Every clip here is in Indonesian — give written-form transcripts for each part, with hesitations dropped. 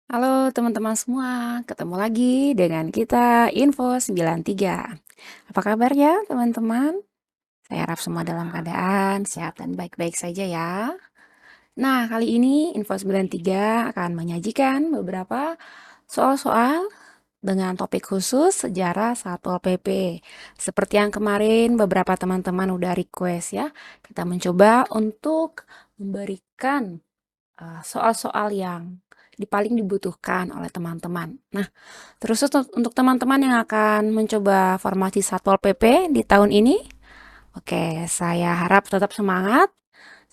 Halo teman-teman semua, ketemu lagi dengan kita Info 93. Apa kabar ya teman-teman? Saya harap semua dalam keadaan sehat dan baik-baik saja ya. Nah, kali ini Info 93 akan menyajikan beberapa soal-soal dengan topik khusus sejarah Satpol PP. Seperti yang kemarin beberapa teman-teman udah request ya, kita mencoba untuk memberikan soal-soal yang paling dibutuhkan oleh teman-teman. Nah, terus untuk teman-teman yang akan mencoba formasi Satpol PP di tahun ini, oke, saya harap tetap semangat.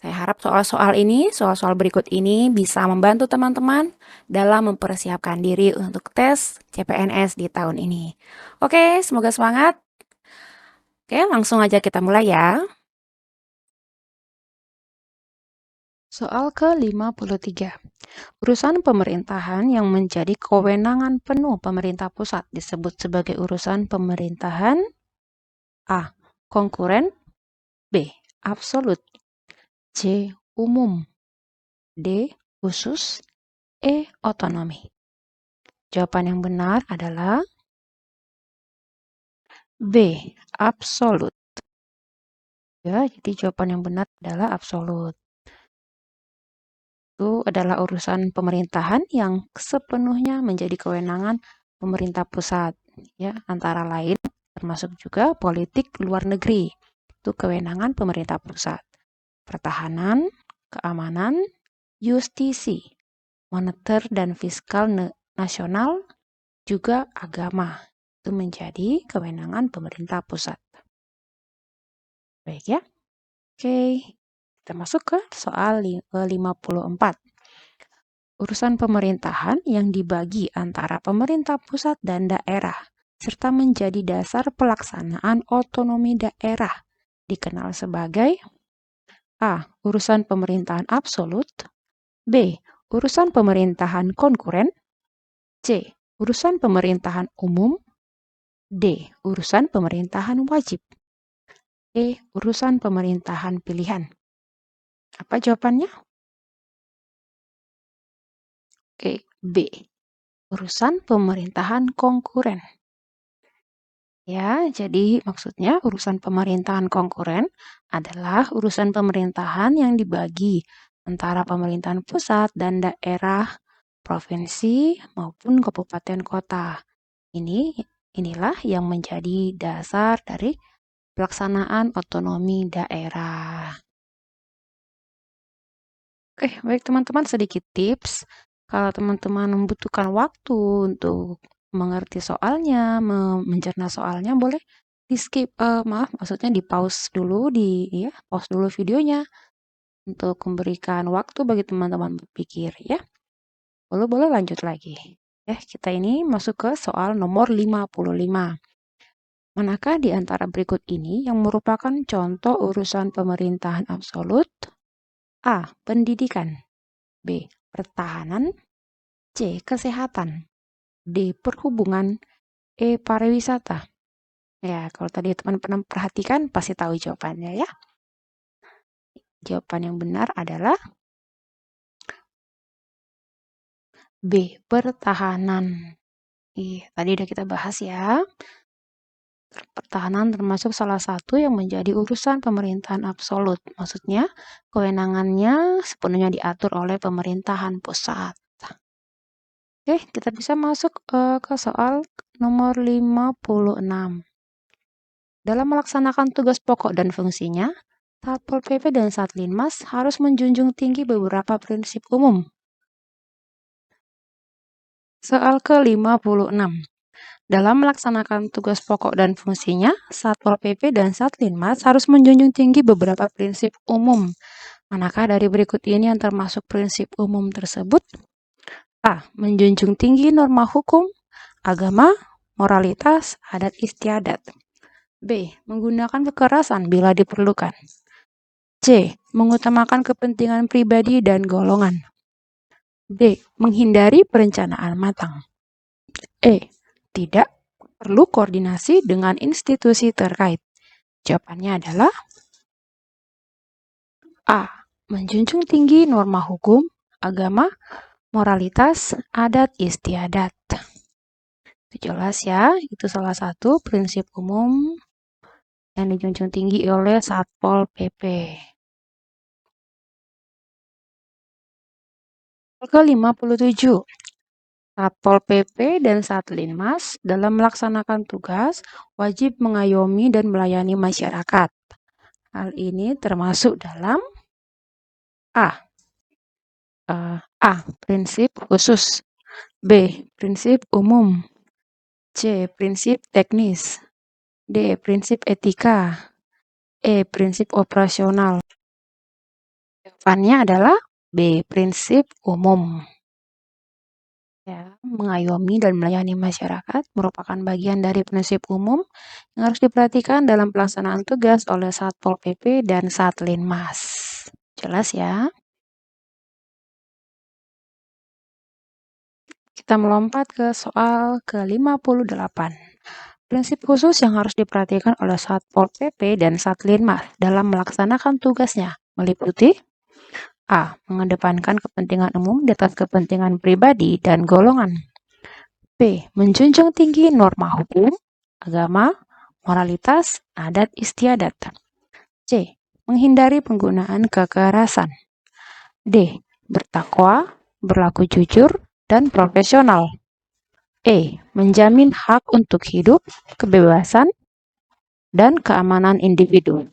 Saya harap soal-soal berikut ini bisa membantu teman-teman dalam mempersiapkan diri untuk tes CPNS di tahun ini. Oke, semoga semangat. Oke, langsung aja kita mulai ya. Soal ke-53. Urusan pemerintahan yang menjadi kewenangan penuh pemerintah pusat disebut sebagai urusan pemerintahan A. Konkuren, B. Absolut, C. Umum, D. Khusus, E. Otonomi. Jawaban yang benar adalah B. Absolut. Ya, jadi jawaban yang benar adalah absolut. Itu adalah urusan pemerintahan yang sepenuhnya menjadi kewenangan pemerintah pusat, ya, antara lain termasuk juga politik luar negeri. Itu kewenangan pemerintah pusat. Pertahanan, keamanan, justisi, moneter dan fiskal nasional, juga agama. Itu menjadi kewenangan pemerintah pusat. Baik ya. Oke, kita masuk ke soal 54. Urusan pemerintahan yang dibagi antara pemerintah pusat dan daerah, serta menjadi dasar pelaksanaan otonomi daerah, dikenal sebagai A. Urusan pemerintahan absolut, B. Urusan pemerintahan konkuren, C. Urusan pemerintahan umum, D. Urusan pemerintahan wajib, E. Urusan pemerintahan pilihan. Apa jawabannya? Oke, B. Urusan pemerintahan konkuren. Ya, jadi maksudnya urusan pemerintahan konkuren adalah urusan pemerintahan yang dibagi antara pemerintahan pusat dan daerah, provinsi maupun kabupaten kota. Inilah yang menjadi dasar dari pelaksanaan otonomi daerah. Oke, baik teman-teman, sedikit tips. Kalau teman-teman membutuhkan waktu untuk mengerti soalnya, mencerna soalnya, boleh di skip, maksudnya di pause dulu, pause dulu videonya untuk memberikan waktu bagi teman-teman berpikir ya. Lalu boleh lanjut lagi. Ya, kita ini masuk ke soal nomor 55. Manakah di antara berikut ini yang merupakan contoh urusan pemerintahan absolut? A. Pendidikan, B. Pertahanan, C. Kesehatan, D. Perhubungan, E. Pariwisata. Ya, kalau tadi teman-teman perhatikan pasti tahu jawabannya ya. Jawaban yang benar adalah B. Pertahanan. Tadi udah kita bahas ya. Pertahanan termasuk salah satu yang menjadi urusan pemerintahan absolut. Maksudnya, kewenangannya sepenuhnya diatur oleh pemerintahan pusat. Oke, kita bisa masuk ke soal nomor 56. Dalam melaksanakan tugas pokok dan fungsinya, Satpol PP dan Satlinmas harus menjunjung tinggi beberapa prinsip umum. Soal ke-56. Dalam melaksanakan tugas pokok dan fungsinya, Satpol PP dan Satlinmas harus menjunjung tinggi beberapa prinsip umum. Manakah dari berikut ini yang termasuk prinsip umum tersebut? A. Menjunjung tinggi norma hukum, agama, moralitas, adat istiadat. B. Menggunakan kekerasan bila diperlukan. C. Mengutamakan kepentingan pribadi dan golongan. D. Menghindari perencanaan matang. E. Tidak perlu koordinasi dengan institusi terkait. Jawabannya adalah A. Menjunjung tinggi norma hukum, agama, moralitas adat istiadat. Itu jelas ya, itu salah satu prinsip umum yang dijunjung tinggi oleh Satpol PP. Ke-57, Satpol PP dan Satlinmas dalam melaksanakan tugas wajib mengayomi dan melayani masyarakat. Hal ini termasuk dalam A. Prinsip khusus, B. Prinsip umum, C. Prinsip teknis, D. Prinsip etika, E. Prinsip operasional. Jawabannya adalah B. Prinsip umum. Ya, mengayomi dan melayani masyarakat merupakan bagian dari prinsip umum yang harus diperhatikan dalam pelaksanaan tugas oleh Satpol PP dan Satlinmas. Jelas ya? Kita melompat ke soal ke-58. Prinsip khusus yang harus diperhatikan oleh Satpol PP dan Satlinmas dalam melaksanakan tugasnya meliputi A. Mengedepankan kepentingan umum di atas kepentingan pribadi dan golongan. B. Menjunjung tinggi norma hukum, agama, moralitas, adat istiadat. C. Menghindari penggunaan kekerasan. D. Bertakwa, berlaku jujur, dan profesional. E. Menjamin hak untuk hidup, kebebasan, dan keamanan individu.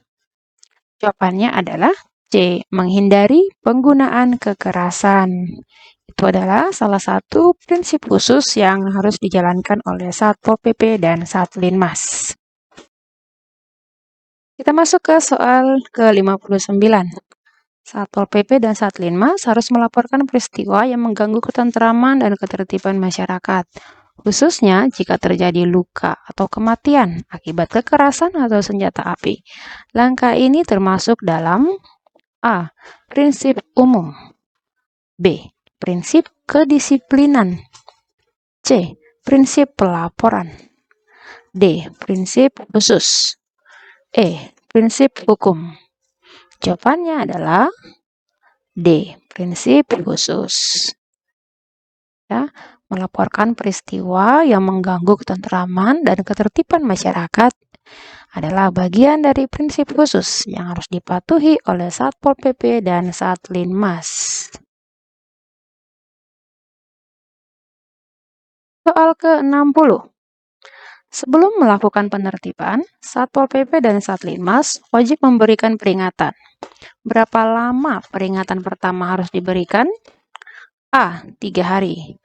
Jawabannya adalah C. Menghindari penggunaan kekerasan. Itu adalah salah satu prinsip khusus yang harus dijalankan oleh Satpol PP dan Satlinmas. Kita masuk ke soal ke-59. Satpol PP dan Satlinmas harus melaporkan peristiwa yang mengganggu ketentraman dan ketertiban masyarakat, khususnya jika terjadi luka atau kematian akibat kekerasan atau senjata api. Langkah ini termasuk dalam A. Prinsip umum, B. Prinsip kedisiplinan, C. Prinsip pelaporan, D. Prinsip khusus, E. Prinsip hukum. Jawabannya adalah D. Prinsip khusus. Ya, melaporkan peristiwa yang mengganggu ketentraman dan ketertiban masyarakat adalah bagian dari prinsip khusus yang harus dipatuhi oleh Satpol PP dan Satlinmas. Soal ke-60. Sebelum melakukan penertiban, Satpol PP dan Satlinmas wajib memberikan peringatan. Berapa lama peringatan pertama harus diberikan? A. 3 hari,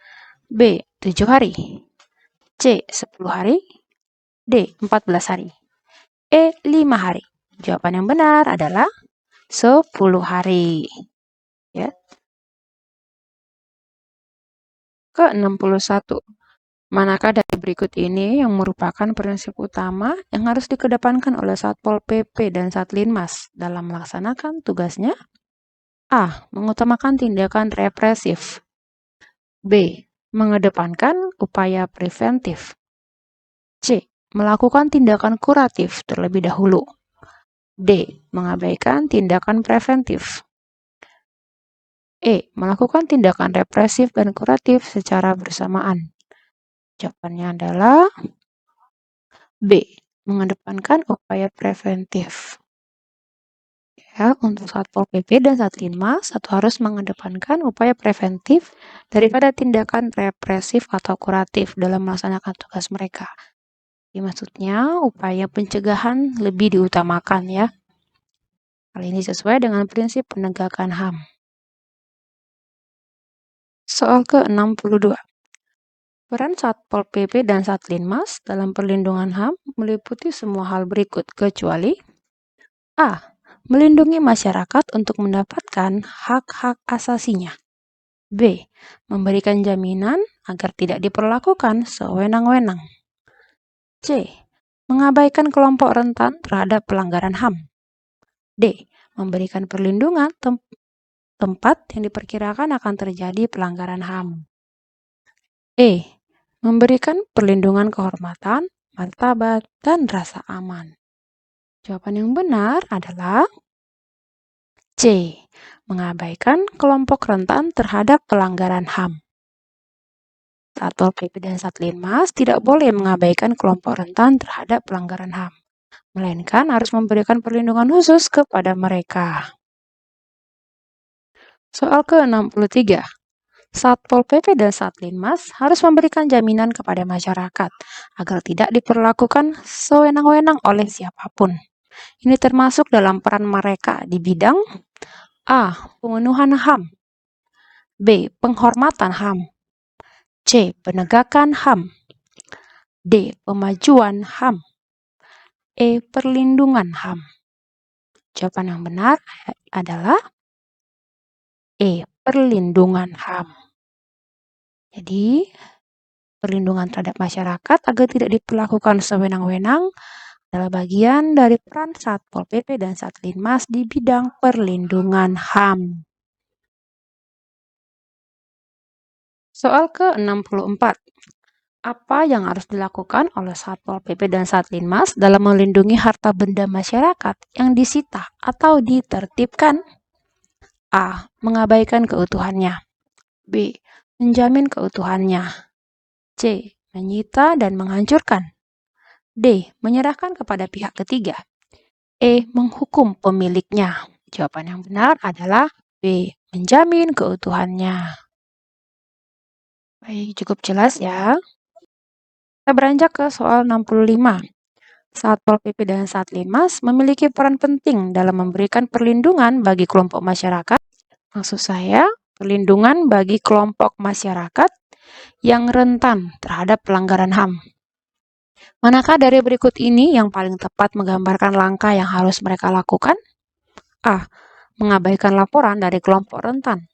B. 7 hari, C. 10 hari, D. 14 hari, E. 5 hari. Jawaban yang benar adalah 10 hari. Ya. Ke-61. Manakah dari berikut ini yang merupakan prinsip utama yang harus dikedepankan oleh Satpol PP dan Satlinmas dalam melaksanakan tugasnya? A. Mengutamakan tindakan represif, B. Mengedepankan upaya preventif, C. Melakukan tindakan kuratif terlebih dahulu, D. Mengabaikan tindakan preventif, E. Melakukan tindakan represif dan kuratif secara bersamaan. Jawabannya adalah B. Mengedepankan upaya preventif. Ya, untuk Satpol PP dan Satlinmas harus mengedepankan upaya preventif daripada tindakan represif atau kuratif dalam melaksanakan tugas mereka. Jadi maksudnya upaya pencegahan lebih diutamakan ya. Hal ini sesuai dengan prinsip penegakan HAM. Soal ke-62. Peran Satpol PP dan Satlinmas dalam perlindungan HAM meliputi semua hal berikut kecuali A. Melindungi masyarakat untuk mendapatkan hak-hak asasinya. B. Memberikan jaminan agar tidak diperlakukan sewenang-wenang. C. Mengabaikan kelompok rentan terhadap pelanggaran HAM. D. Memberikan perlindungan tempat yang diperkirakan akan terjadi pelanggaran HAM. E. Memberikan perlindungan kehormatan, martabat, dan rasa aman. Jawaban yang benar adalah C. Mengabaikan kelompok rentan terhadap pelanggaran HAM. Satpol PP dan Satlinmas tidak boleh mengabaikan kelompok rentan terhadap pelanggaran HAM, melainkan harus memberikan perlindungan khusus kepada mereka. Soal ke-63. Satpol PP dan Satlinmas harus memberikan jaminan kepada masyarakat agar tidak diperlakukan sewenang-wenang oleh siapapun. Ini termasuk dalam peran mereka di bidang A. Pemenuhan HAM, B. Penghormatan HAM, C. Penegakan HAM, D. Pemajuan HAM, E. Perlindungan HAM. Jawaban yang benar adalah E. Perlindungan HAM. Jadi, perlindungan terhadap masyarakat agar tidak diperlakukan sewenang-wenang adalah bagian dari peran Satpol PP dan Satlinmas di bidang perlindungan HAM. Soal ke-64. Apa yang harus dilakukan oleh Satpol PP dan Satlinmas dalam melindungi harta benda masyarakat yang disita atau ditertibkan? A. Mengabaikan keutuhannya. B. Menjamin keutuhannya. C. Menyita dan menghancurkan. D. Menyerahkan kepada pihak ketiga. E. Menghukum pemiliknya. Jawaban yang benar adalah B. Menjamin keutuhannya. Baik, cukup jelas ya. Kita beranjak ke soal 65. Satpol PP dan Satlinmas memiliki peran penting dalam memberikan perlindungan bagi kelompok masyarakat. Maksud saya, perlindungan bagi kelompok masyarakat yang rentan terhadap pelanggaran HAM. Manakah dari berikut ini yang paling tepat menggambarkan langkah yang harus mereka lakukan? A. Mengabaikan laporan dari kelompok rentan.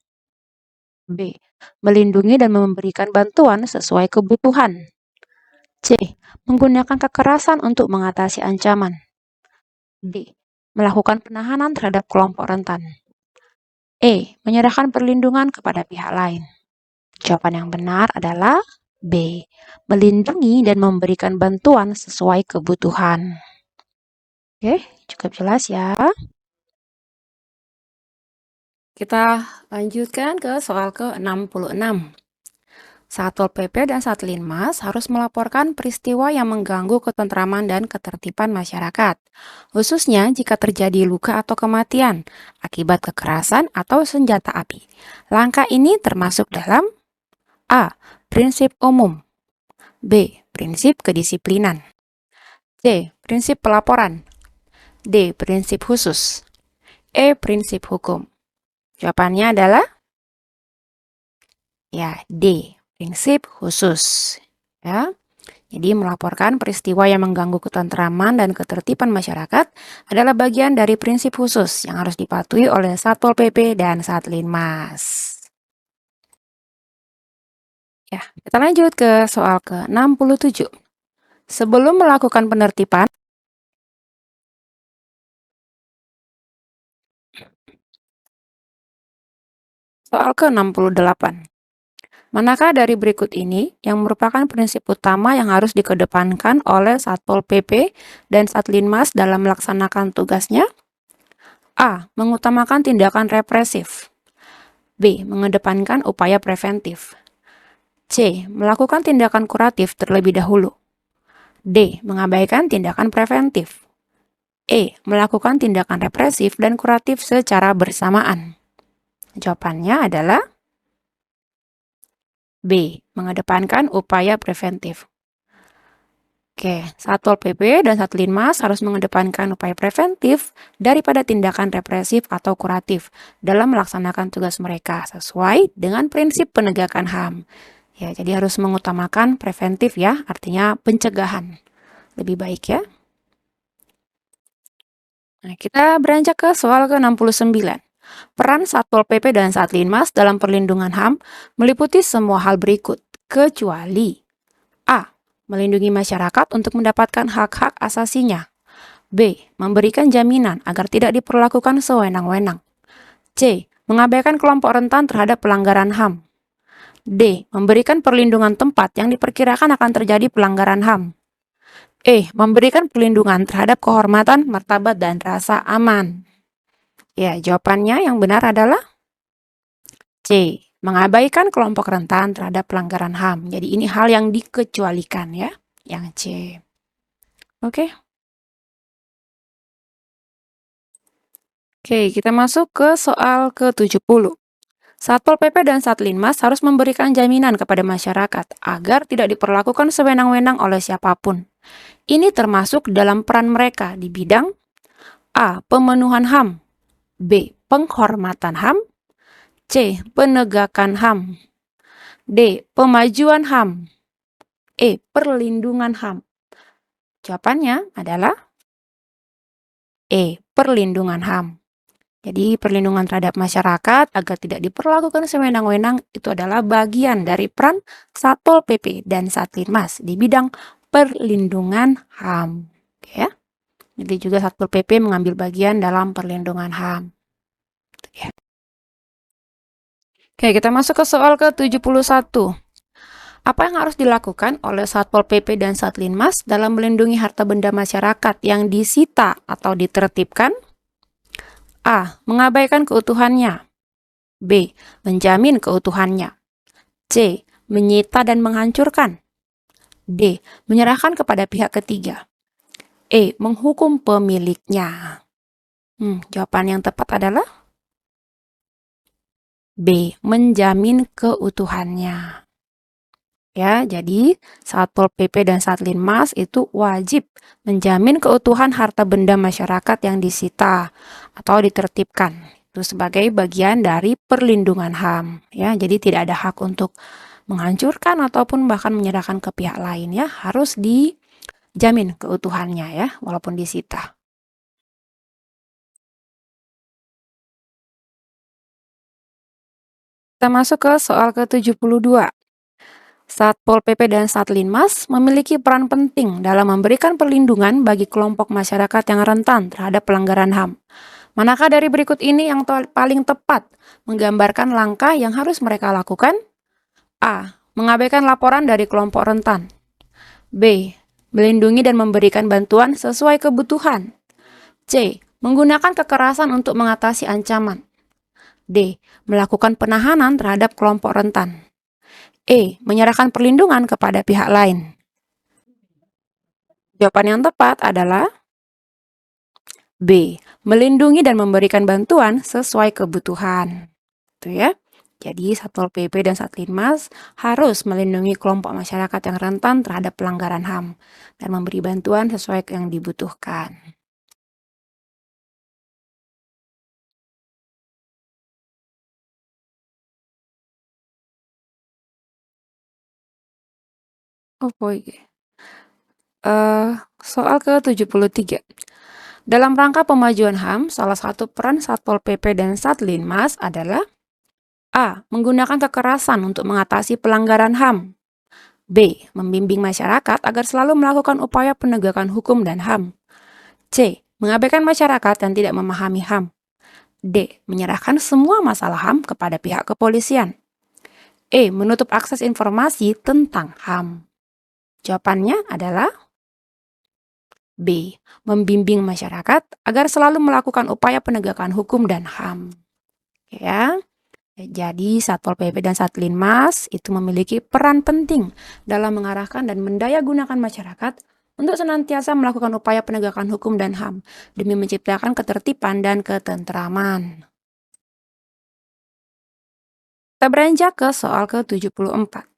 B. Melindungi dan memberikan bantuan sesuai kebutuhan. C. Menggunakan kekerasan untuk mengatasi ancaman. D. Melakukan penahanan terhadap kelompok rentan. E. Menyerahkan perlindungan kepada pihak lain. Jawaban yang benar adalah B. Melindungi dan memberikan bantuan sesuai kebutuhan. Oke, cukup jelas ya. Kita lanjutkan ke soal ke-66. Satpol PP dan Satlinmas harus melaporkan peristiwa yang mengganggu ketentraman dan ketertiban masyarakat, khususnya jika terjadi luka atau kematian akibat kekerasan atau senjata api. Langkah ini termasuk dalam A. Prinsip umum, B. Prinsip kedisiplinan, C. Prinsip pelaporan, D. Prinsip khusus, E. Prinsip hukum. Jawabannya adalah ya D. Prinsip khusus. Ya. Jadi melaporkan peristiwa yang mengganggu ketentraman dan ketertiban masyarakat adalah bagian dari prinsip khusus yang harus dipatuhi oleh Satpol PP dan Satlinmas. Ya, kita lanjut ke soal ke-67. Sebelum melakukan penertiban, soal ke-68. Manakah dari berikut ini yang merupakan prinsip utama yang harus dikedepankan oleh Satpol PP dan Satlinmas dalam melaksanakan tugasnya? A. Mengutamakan tindakan represif. B. Mengedepankan upaya preventif. C. Melakukan tindakan kuratif terlebih dahulu. D. Mengabaikan tindakan preventif. E. Melakukan tindakan represif dan kuratif secara bersamaan. Jawabannya adalah B. Mengedepankan upaya preventif. Oke, Satpol PP dan Satlinmas harus mengedepankan upaya preventif daripada tindakan represif atau kuratif dalam melaksanakan tugas mereka sesuai dengan prinsip penegakan HAM. Ya, jadi harus mengutamakan preventif ya, artinya pencegahan. Lebih baik ya. Nah, kita beranjak ke soal ke-69. Peran Satpol PP dan Satlinmas dalam perlindungan HAM meliputi semua hal berikut, kecuali A. Melindungi masyarakat untuk mendapatkan hak-hak asasinya. B. Memberikan jaminan agar tidak diperlakukan sewenang-wenang. C. Mengabaikan kelompok rentan terhadap pelanggaran HAM. D. Memberikan perlindungan tempat yang diperkirakan akan terjadi pelanggaran HAM. E. Memberikan perlindungan terhadap kehormatan, martabat, dan rasa aman. Ya, jawabannya yang benar adalah C. Mengabaikan kelompok rentan terhadap pelanggaran HAM. Jadi ini hal yang dikecualikan ya, yang C. Oke. Oke, kita masuk ke soal ke-70. Satpol PP dan Satlinmas harus memberikan jaminan kepada masyarakat agar tidak diperlakukan sewenang-wenang oleh siapapun. Ini termasuk dalam peran mereka di bidang A. Pemenuhan HAM, B. Penghormatan HAM, C. Penegakan HAM, D. Pemajuan HAM, E. Perlindungan HAM. Jawabannya adalah E. Perlindungan HAM. Jadi perlindungan terhadap masyarakat agar tidak diperlakukan sewenang-wenang itu adalah bagian dari peran Satpol PP dan Satlinmas di bidang perlindungan HAM. Oke ya. Jadi juga Satpol PP mengambil bagian dalam perlindungan HAM. Oke, kita masuk ke soal ke-71. Apa yang harus dilakukan oleh Satpol PP dan Satlinmas dalam melindungi harta benda masyarakat yang disita atau ditertibkan? A. Mengabaikan keutuhannya. B. Menjamin keutuhannya. C. Menyita dan menghancurkan. D. Menyerahkan kepada pihak ketiga. E. Menghukum pemiliknya. Jawaban yang tepat adalah B. Menjamin keutuhannya. Ya, jadi Satpol PP dan Satlinmas itu wajib menjamin keutuhan harta benda masyarakat yang disita atau ditertibkan. Itu sebagai bagian dari perlindungan HAM. Ya, jadi tidak ada hak untuk menghancurkan ataupun bahkan menyerahkan ke pihak lain ya, harus dijamin keutuhannya ya, walaupun disita. Kita masuk ke soal ke-72. Satpol PP dan Satlinmas memiliki peran penting dalam memberikan perlindungan bagi kelompok masyarakat yang rentan terhadap pelanggaran HAM. Manakah dari berikut ini yang paling tepat menggambarkan langkah yang harus mereka lakukan? A. Mengabaikan laporan dari kelompok rentan. B. Melindungi dan memberikan bantuan sesuai kebutuhan. C. Menggunakan kekerasan untuk mengatasi ancaman. D. Melakukan penahanan terhadap kelompok rentan. E. Menyerahkan perlindungan kepada pihak lain. Jawaban yang tepat adalah B. Melindungi dan memberikan bantuan sesuai kebutuhan. Itu ya. Jadi Satpol PP dan Satlinmas harus melindungi kelompok masyarakat yang rentan terhadap pelanggaran HAM dan memberi bantuan sesuai yang dibutuhkan. Oh boy. Soal ke-73. Dalam rangka pemajuan HAM, salah satu peran Satpol PP dan Satlinmas adalah A. Menggunakan kekerasan untuk mengatasi pelanggaran HAM. B. Membimbing masyarakat agar selalu melakukan upaya penegakan hukum dan HAM. C. Mengabaikan masyarakat yang tidak memahami HAM. D. Menyerahkan semua masalah HAM kepada pihak kepolisian. E. Menutup akses informasi tentang HAM. Jawabannya adalah B. Membimbing masyarakat agar selalu melakukan upaya penegakan hukum dan HAM. Ya. Jadi Satpol PP dan Satlinmas itu memiliki peran penting dalam mengarahkan dan mendayagunakan masyarakat untuk senantiasa melakukan upaya penegakan hukum dan HAM demi menciptakan ketertiban dan ketentraman. Kita beranjak ke soal ke-74.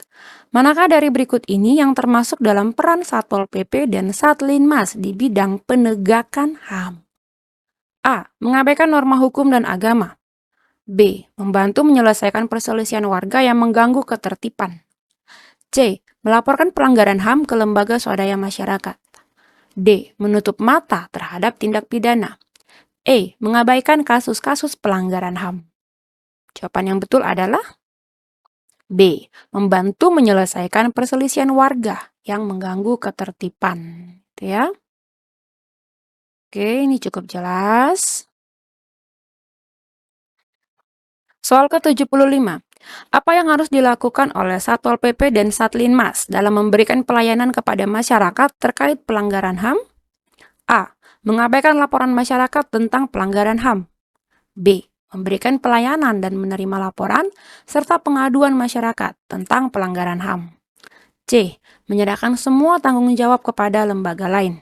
Manakah dari berikut ini yang termasuk dalam peran Satpol PP dan Satlinmas di bidang penegakan HAM? A. Mengabaikan norma hukum dan agama. B. Membantu menyelesaikan perselisihan warga yang mengganggu ketertiban. C. Melaporkan pelanggaran HAM ke lembaga swadaya masyarakat. D. Menutup mata terhadap tindak pidana. E. Mengabaikan kasus-kasus pelanggaran HAM. Jawaban yang betul adalah B. Membantu menyelesaikan perselisihan warga yang mengganggu ketertiban. Itu ya. Oke, ini cukup jelas. Soal ke-75. Apa yang harus dilakukan oleh Satpol PP dan Satlinmas dalam memberikan pelayanan kepada masyarakat terkait pelanggaran HAM? A. Mengabaikan laporan masyarakat tentang pelanggaran HAM. B. Memberikan pelayanan dan menerima laporan serta pengaduan masyarakat tentang pelanggaran HAM. C. Menyerahkan semua tanggung jawab kepada lembaga lain.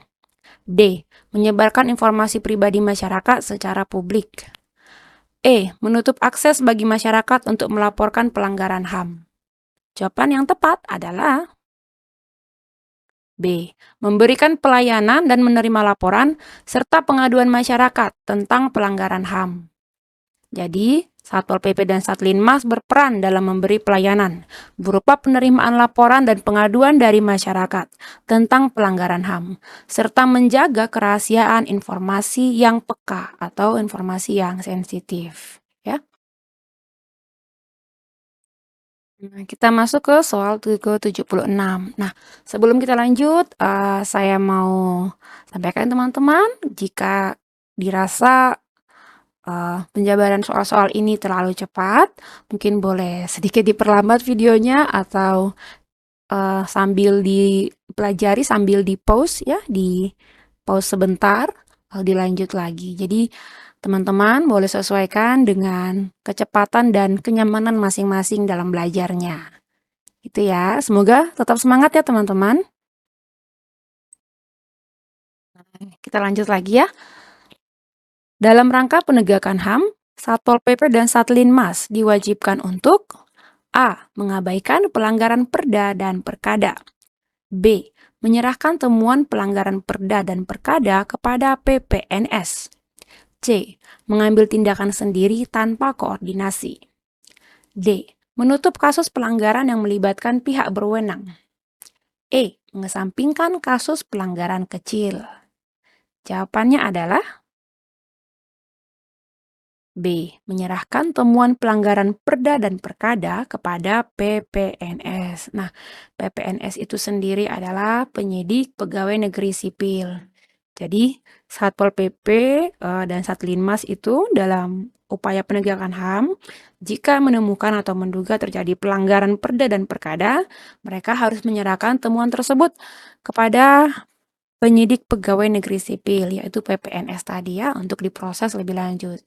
D. Menyebarkan informasi pribadi masyarakat secara publik. E. Menutup akses bagi masyarakat untuk melaporkan pelanggaran HAM. Jawaban yang tepat adalah B. Memberikan pelayanan dan menerima laporan serta pengaduan masyarakat tentang pelanggaran HAM. Jadi, Satpol PP dan Satlinmas berperan dalam memberi pelayanan berupa penerimaan laporan dan pengaduan dari masyarakat tentang pelanggaran HAM, serta menjaga kerahasiaan informasi yang peka atau informasi yang sensitif. Ya. Nah, kita masuk ke soal ke-76. Nah, sebelum kita lanjut, saya mau sampaikan teman-teman, jika dirasa penjabaran soal-soal ini terlalu cepat, mungkin boleh sedikit diperlambat videonya atau sambil dipelajari, sambil di-pause ya, di-pause sebentar, lalu dilanjut lagi. Jadi teman-teman boleh sesuaikan dengan kecepatan dan kenyamanan masing-masing dalam belajarnya. Itu ya, semoga tetap semangat ya teman-teman. Kita lanjut lagi ya. Dalam rangka penegakan HAM, Satpol PP dan Satlinmas diwajibkan untuk A. Mengabaikan pelanggaran Perda dan Perkada. B. Menyerahkan temuan pelanggaran Perda dan Perkada kepada PPNS. C. Mengambil tindakan sendiri tanpa koordinasi. D. Menutup kasus pelanggaran yang melibatkan pihak berwenang. E. Mengesampingkan kasus pelanggaran kecil. Jawabannya adalah B. Menyerahkan temuan pelanggaran Perda dan Perkada kepada PPNS. Nah, PPNS itu sendiri adalah penyidik pegawai negeri sipil. Jadi, Satpol PP dan Satlinmas itu dalam upaya penegakan HAM, jika menemukan atau menduga terjadi pelanggaran Perda dan Perkada, mereka harus menyerahkan temuan tersebut kepada penyidik pegawai negeri sipil, yaitu PPNS tadi ya, untuk diproses lebih lanjut.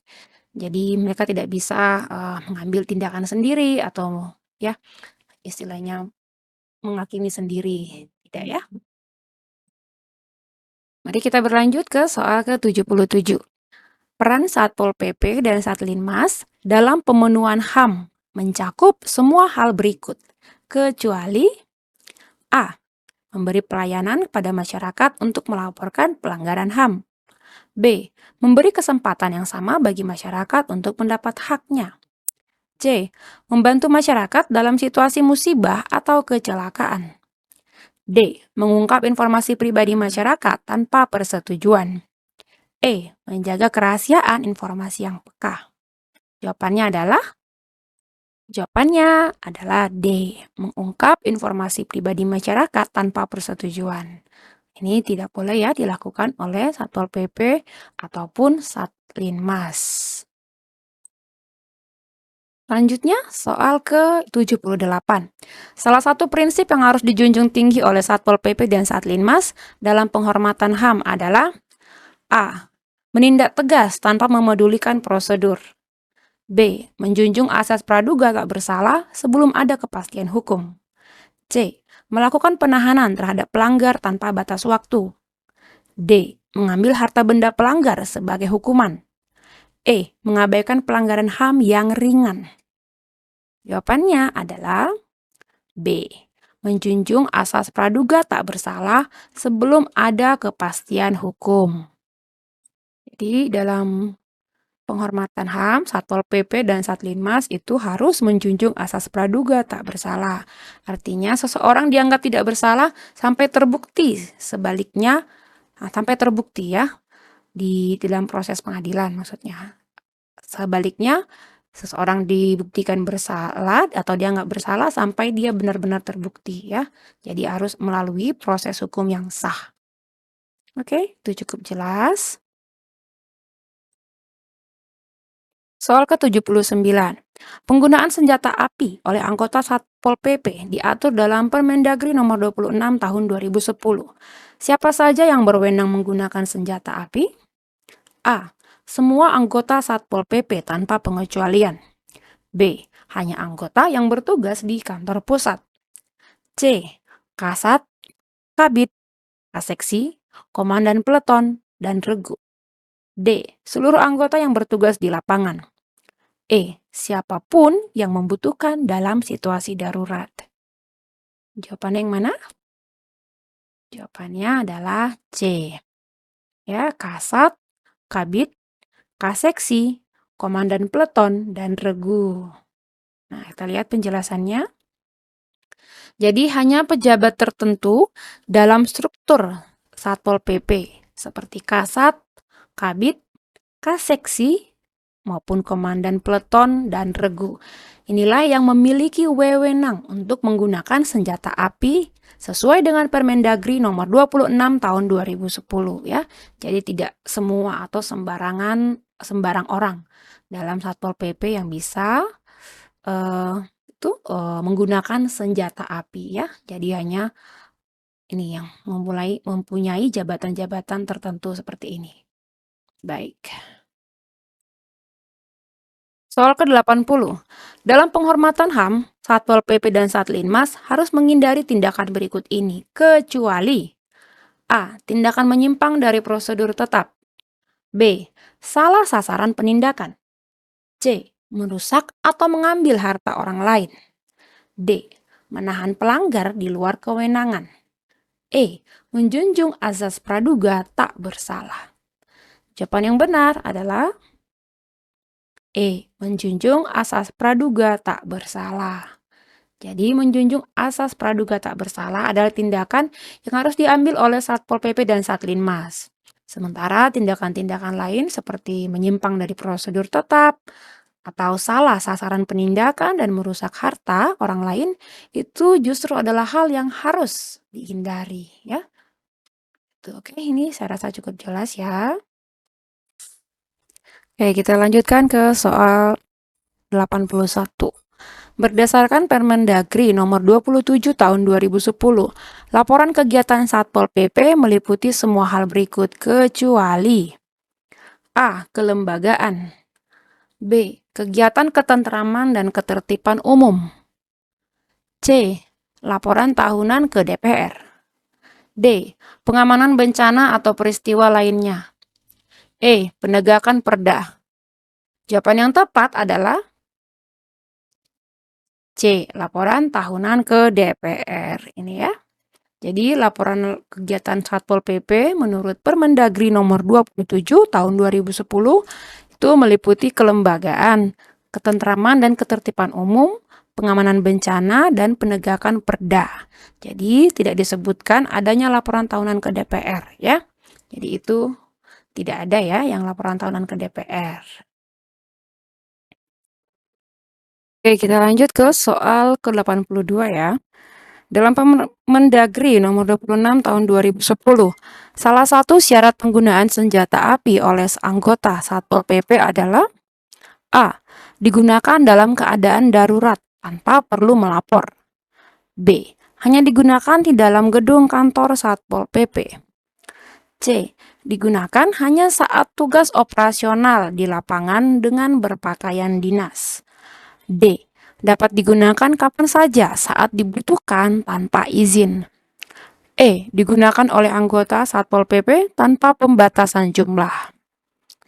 Jadi mereka tidak bisa mengambil tindakan sendiri atau ya istilahnya menghakimi sendiri, tidak ya. Mari kita berlanjut ke soal ke-77. Peran Satpol PP dan Satlinmas dalam pemenuhan HAM mencakup semua hal berikut, kecuali A. Memberi pelayanan kepada masyarakat untuk melaporkan pelanggaran HAM. B. Memberi kesempatan yang sama bagi masyarakat untuk mendapat haknya. C. Membantu masyarakat dalam situasi musibah atau kecelakaan. D. Mengungkap informasi pribadi masyarakat tanpa persetujuan. E. Menjaga kerahasiaan informasi yang peka. Jawabannya adalah D. Mengungkap informasi pribadi masyarakat tanpa persetujuan. Ini tidak boleh ya dilakukan oleh Satpol PP ataupun Satlinmas. Selanjutnya, soal ke-78. Salah satu prinsip yang harus dijunjung tinggi oleh Satpol PP dan Satlinmas dalam penghormatan HAM adalah A. Menindak tegas tanpa memedulikan prosedur. B. Menjunjung asas praduga tak bersalah sebelum ada kepastian hukum. C. Melakukan penahanan terhadap pelanggar tanpa batas waktu. D. Mengambil harta benda pelanggar sebagai hukuman. E. Mengabaikan pelanggaran HAM yang ringan. Jawabannya adalah B. Menjunjung asas praduga tak bersalah sebelum ada kepastian hukum. Jadi dalam penghormatan HAM, Satpol PP dan Satlinmas itu harus menjunjung asas praduga tak bersalah. Artinya seseorang dianggap tidak bersalah sampai terbukti sebaliknya, sampai terbukti ya di dalam proses pengadilan maksudnya. Sebaliknya, seseorang dibuktikan bersalah atau dianggap bersalah sampai dia benar-benar terbukti ya. Jadi harus melalui proses hukum yang sah. Oke, itu cukup jelas. Soal ke-79. Penggunaan senjata api oleh anggota Satpol PP diatur dalam Permendagri nomor 26 tahun 2010. Siapa saja yang berwenang menggunakan senjata api? A. semua anggota Satpol PP tanpa pengecualian. B. Hanya anggota yang bertugas di kantor pusat. C. Kasat, Kabid, Kaseksi, Komandan Peleton, dan Regu. D. Seluruh anggota yang bertugas di lapangan. E. Siapapun yang membutuhkan dalam situasi darurat. Jawabannya yang mana? Jawabannya adalah C. Ya, Kasat, Kabid, Kaseksi, Komandan Peleton, dan Regu. Nah, kita lihat penjelasannya. Jadi hanya pejabat tertentu dalam struktur Satpol PP seperti Kasat, Kabid, Kaseksi, maupun Komandan Peleton dan Regu. Inilah yang memiliki wewenang untuk menggunakan senjata api sesuai dengan Permendagri nomor 26 tahun 2010 ya. Jadi tidak semua atau sembarang orang dalam Satpol PP yang bisa menggunakan senjata api ya. Jadi hanya ini yang mempunyai jabatan-jabatan tertentu seperti ini. Baik. Soal ke-80. Dalam penghormatan HAM, Satpol PP dan Satlinmas harus menghindari tindakan berikut ini, kecuali A. Tindakan menyimpang dari prosedur tetap. B. Salah sasaran penindakan. C. Merusak atau mengambil harta orang lain. D. Menahan pelanggar di luar kewenangan. E. Menjunjung azas praduga tak bersalah. Jawaban yang benar adalah E. Menjunjung asas praduga tak bersalah. Jadi menjunjung asas praduga tak bersalah adalah tindakan yang harus diambil oleh Satpol PP dan Satlinmas. Sementara tindakan-tindakan lain seperti menyimpang dari prosedur tetap atau salah sasaran penindakan dan merusak harta orang lain itu justru adalah hal yang harus dihindari ya. Oke, ini saya rasa cukup jelas ya. Oke, kita lanjutkan ke soal 81. Berdasarkan Permendagri nomor 27 tahun 2010, laporan kegiatan Satpol PP meliputi semua hal berikut kecuali A. Kelembagaan. B. Kegiatan ketentraman dan ketertiban umum. C. Laporan tahunan ke DPR. D. Pengamanan bencana atau peristiwa lainnya. E. Penegakan perda. Jawaban yang tepat adalah C. Laporan tahunan ke DPR. Ini ya. Jadi laporan kegiatan Satpol PP menurut Permendagri nomor 27 tahun 2010 itu meliputi kelembagaan, ketentraman dan ketertiban umum, pengamanan bencana, dan penegakan perda. Jadi tidak disebutkan adanya laporan tahunan ke DPR ya. Jadi itu tidak ada ya yang laporan tahunan ke DPR. Oke, kita lanjut ke soal ke-82 ya. Dalam Permendagri nomor 26 tahun 2010, salah satu syarat penggunaan senjata api oleh anggota Satpol PP adalah A. Digunakan dalam keadaan darurat tanpa perlu melapor. B. Hanya digunakan di dalam gedung kantor Satpol PP. C. Digunakan hanya saat tugas operasional di lapangan dengan berpakaian dinas. D. Dapat digunakan kapan saja saat dibutuhkan tanpa izin. E. Digunakan oleh anggota Satpol PP tanpa pembatasan jumlah.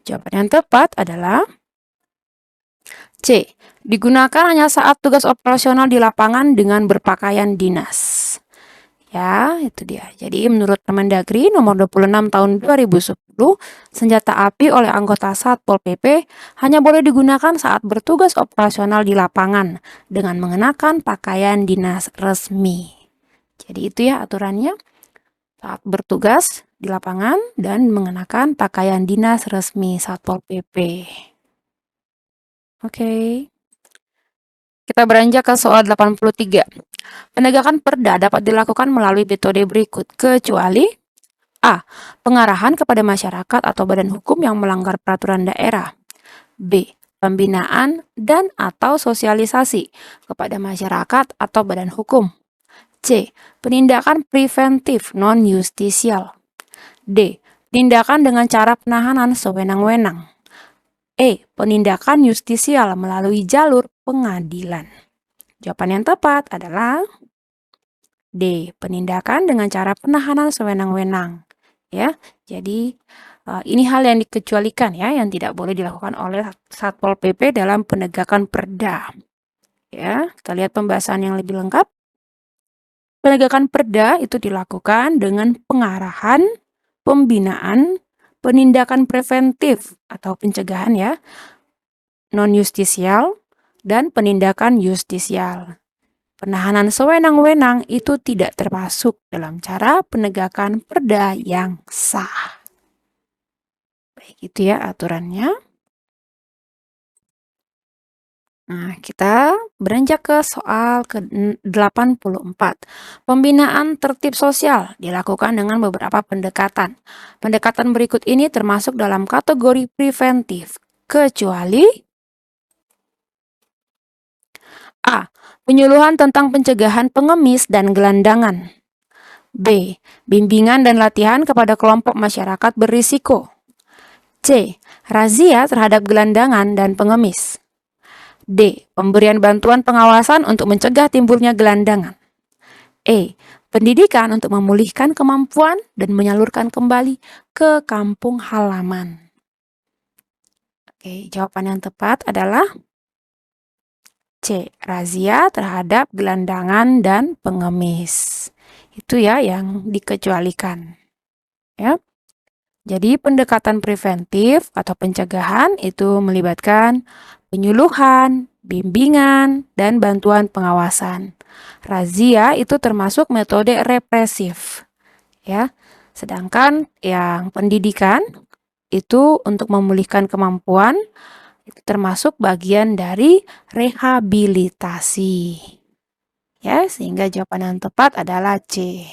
Jawaban yang tepat adalah C. Digunakan hanya saat tugas operasional di lapangan dengan berpakaian dinas. Ya, itu dia. Jadi menurut Permendagri nomor 26 tahun 2010, senjata api oleh anggota Satpol PP hanya boleh digunakan saat bertugas operasional di lapangan dengan mengenakan pakaian dinas resmi. Jadi itu ya aturannya, saat bertugas di lapangan dan mengenakan pakaian dinas resmi Satpol PP. Oke. Kita beranjak ke soal 83. Penegakan perda dapat dilakukan melalui metode berikut, kecuali A. Pengarahan kepada masyarakat atau badan hukum yang melanggar peraturan daerah. B. Pembinaan dan atau sosialisasi kepada masyarakat atau badan hukum. C. Penindakan preventif non-justisial. D. Tindakan dengan cara penahanan sewenang-wenang. Penindakan justisial melalui jalur pengadilan. Jawaban yang tepat adalah D. Penindakan dengan cara penahanan sewenang-wenang. Ya, jadi ini hal yang dikecualikan ya, yang tidak boleh dilakukan oleh Satpol PP dalam penegakan perda. Ya, kita lihat pembahasan yang lebih lengkap. Penegakan perda itu dilakukan dengan pengarahan, pembinaan, penindakan preventif atau pencegahan ya, non-justisial, dan penindakan justisial. Penahanan sewenang-wenang itu tidak termasuk dalam cara penegakan perda yang sah. Baik, itu ya aturannya. Nah, kita beranjak ke soal ke-84. Pembinaan tertib sosial dilakukan dengan beberapa pendekatan. Pendekatan berikut ini termasuk dalam kategori preventif, kecuali A. Penyuluhan tentang pencegahan pengemis dan gelandangan. B. Bimbingan dan latihan kepada kelompok masyarakat berisiko. C. Razia terhadap gelandangan dan pengemis. D. Pemberian bantuan pengawasan untuk mencegah timbulnya gelandangan. E. Pendidikan untuk memulihkan kemampuan dan menyalurkan kembali ke kampung halaman. Oke, jawaban yang tepat adalah C. Razia terhadap gelandangan dan pengemis. Itu ya yang dikecualikan. Ya. Jadi pendekatan preventif atau pencegahan itu melibatkan penyuluhan, bimbingan, dan bantuan pengawasan. Razia itu termasuk metode represif. Ya. Sedangkan yang pendidikan itu untuk memulihkan kemampuan, itu termasuk bagian dari rehabilitasi. Ya, sehingga jawaban yang tepat adalah C.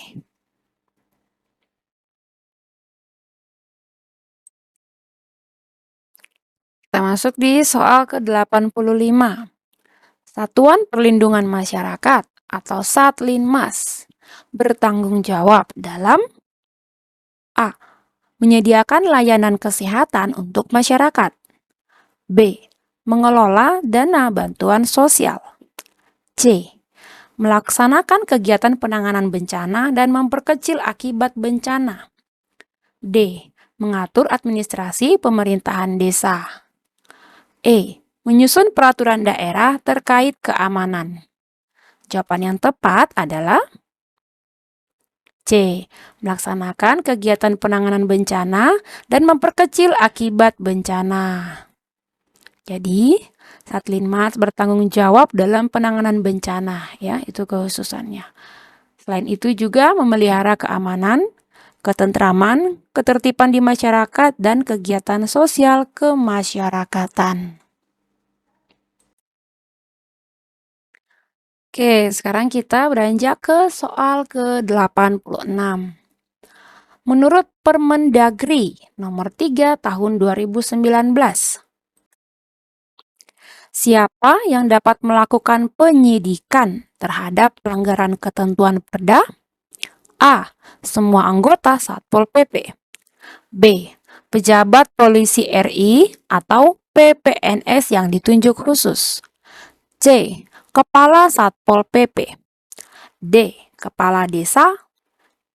Kita masuk di soal ke-85. Satuan Perlindungan Masyarakat atau Satlinmas bertanggung jawab dalam A. Menyediakan layanan kesehatan untuk masyarakat. B. Mengelola dana bantuan sosial. C. Melaksanakan kegiatan penanganan bencana dan memperkecil akibat bencana. D. Mengatur administrasi pemerintahan desa. E. Menyusun peraturan daerah terkait keamanan. Jawaban yang tepat adalah C. Melaksanakan kegiatan penanganan bencana dan memperkecil akibat bencana. Jadi, Satlinmas bertanggung jawab dalam penanganan bencana, ya, itu kekhususannya. Selain itu juga memelihara keamanan, ketentraman, ketertiban di masyarakat, dan kegiatan sosial kemasyarakatan. Oke, sekarang kita beranjak ke soal ke-86. Menurut Permendagri nomor 3 tahun 2019, siapa yang dapat melakukan penyidikan terhadap pelanggaran ketentuan perda? A. Semua anggota Satpol PP. B. Pejabat Polisi RI atau PPNS yang ditunjuk khusus. C. Kepala Satpol PP. D. Kepala Desa.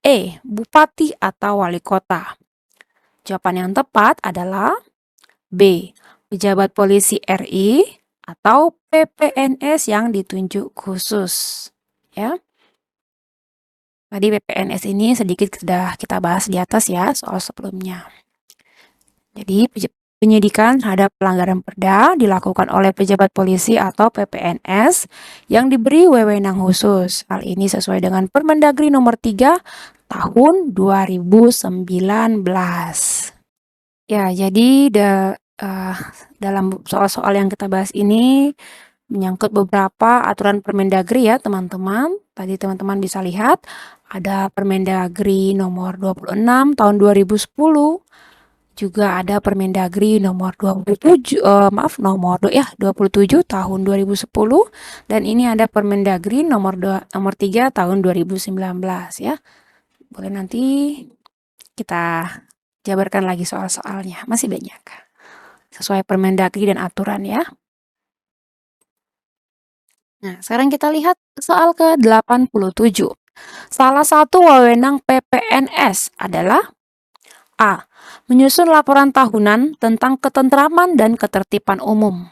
E. Bupati atau Wali Kota. Jawaban yang tepat adalah B. Pejabat Polisi RI atau PPNS yang ditunjuk khusus. Ya. Tadi PPNS ini sedikit sudah kita bahas di atas ya, soal sebelumnya. Jadi penyidikan terhadap pelanggaran perda dilakukan oleh pejabat polisi atau PPNS yang diberi wewenang khusus. Hal ini sesuai dengan Permendagri nomor 3 tahun 2019. Ya, jadi dalam soal-soal yang kita bahas ini menyangkut beberapa aturan Permendagri ya teman-teman. Tadi teman-teman bisa lihat ada Permendagri nomor 26 tahun 2010. Juga ada Permendagri nomor 27 nomor 27 tahun 2010 dan ini ada Permendagri nomor 3 tahun 2019 ya. Boleh nanti kita jabarkan lagi soal-soalnya, masih banyak. sesuai Permendagri dan aturan ya. Nah, sekarang kita lihat soal ke-87. Salah satu wewenang PPNS adalah A. Menyusun laporan tahunan tentang ketentraman dan ketertiban umum.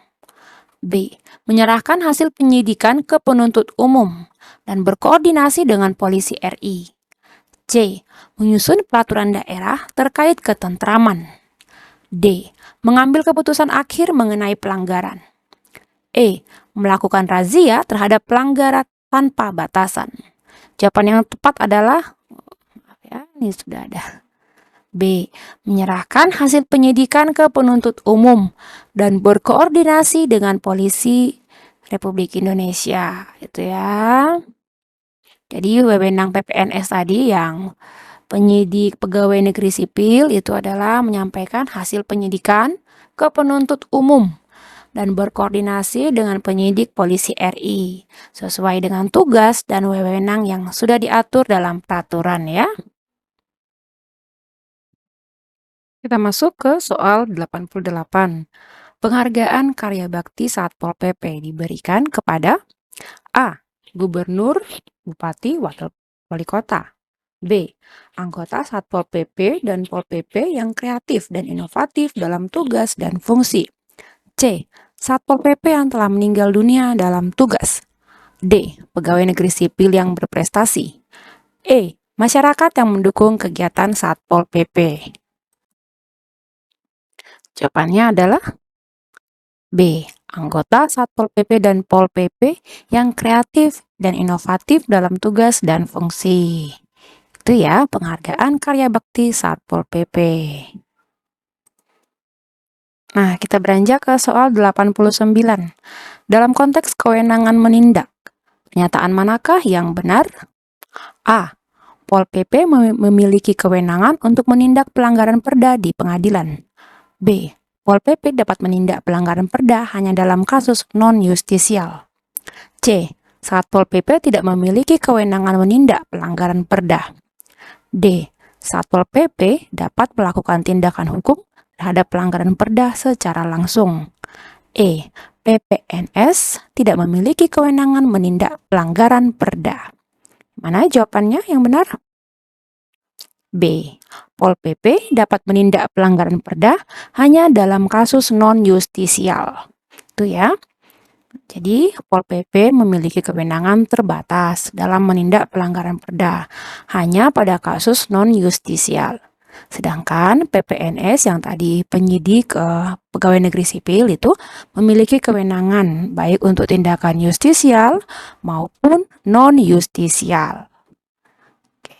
B. Menyerahkan hasil penyidikan ke penuntut umum dan berkoordinasi dengan polisi RI. C. Menyusun peraturan daerah terkait ketentraman. D. Mengambil keputusan akhir mengenai pelanggaran. E. Melakukan razia terhadap pelanggaran tanpa batasan. Jawaban yang tepat adalah, ya, ini sudah ada. B. Menyerahkan hasil penyidikan ke penuntut umum dan berkoordinasi dengan polisi Republik Indonesia. Itu ya. Jadi wewenang PPNS tadi yang penyidik pegawai negeri sipil itu adalah menyampaikan hasil penyidikan ke penuntut umum dan berkoordinasi dengan penyidik polisi RI sesuai dengan tugas dan wewenang yang sudah diatur dalam peraturan ya. Kita masuk ke soal 88. Penghargaan karya bakti Satpol PP diberikan kepada A. Gubernur, Bupati, Wakil Wali Kota. B. Anggota Satpol PP dan Pol PP yang kreatif dan inovatif dalam tugas dan fungsi. C. Satpol PP yang telah meninggal dunia dalam tugas. D. Pegawai negeri sipil yang berprestasi. E. Masyarakat yang mendukung kegiatan Satpol PP. Jawabannya adalah B. Anggota Satpol PP dan Pol PP yang kreatif dan inovatif dalam tugas dan fungsi. Itu ya penghargaan karya bakti Satpol PP. Nah, kita beranjak ke soal 89. Dalam konteks kewenangan menindak, pernyataan manakah yang benar? A. Pol PP memiliki kewenangan untuk menindak pelanggaran perda di pengadilan. B. Pol PP dapat menindak pelanggaran perda hanya dalam kasus non-justisial. C. Satpol PP tidak memiliki kewenangan menindak pelanggaran perda. D. Satpol PP dapat melakukan tindakan hukum terhadap pelanggaran perda secara langsung. E. PPNS tidak memiliki kewenangan menindak pelanggaran perda. Mana jawabannya yang benar? B. Pol PP dapat menindak pelanggaran perda hanya dalam kasus non-justisial. Itu ya. Jadi, Pol PP memiliki kewenangan terbatas dalam menindak pelanggaran perda hanya pada kasus non-justisial. Sedangkan PPNS yang tadi penyidik pegawai negeri sipil itu memiliki kewenangan baik untuk tindakan justisial maupun non-justisial.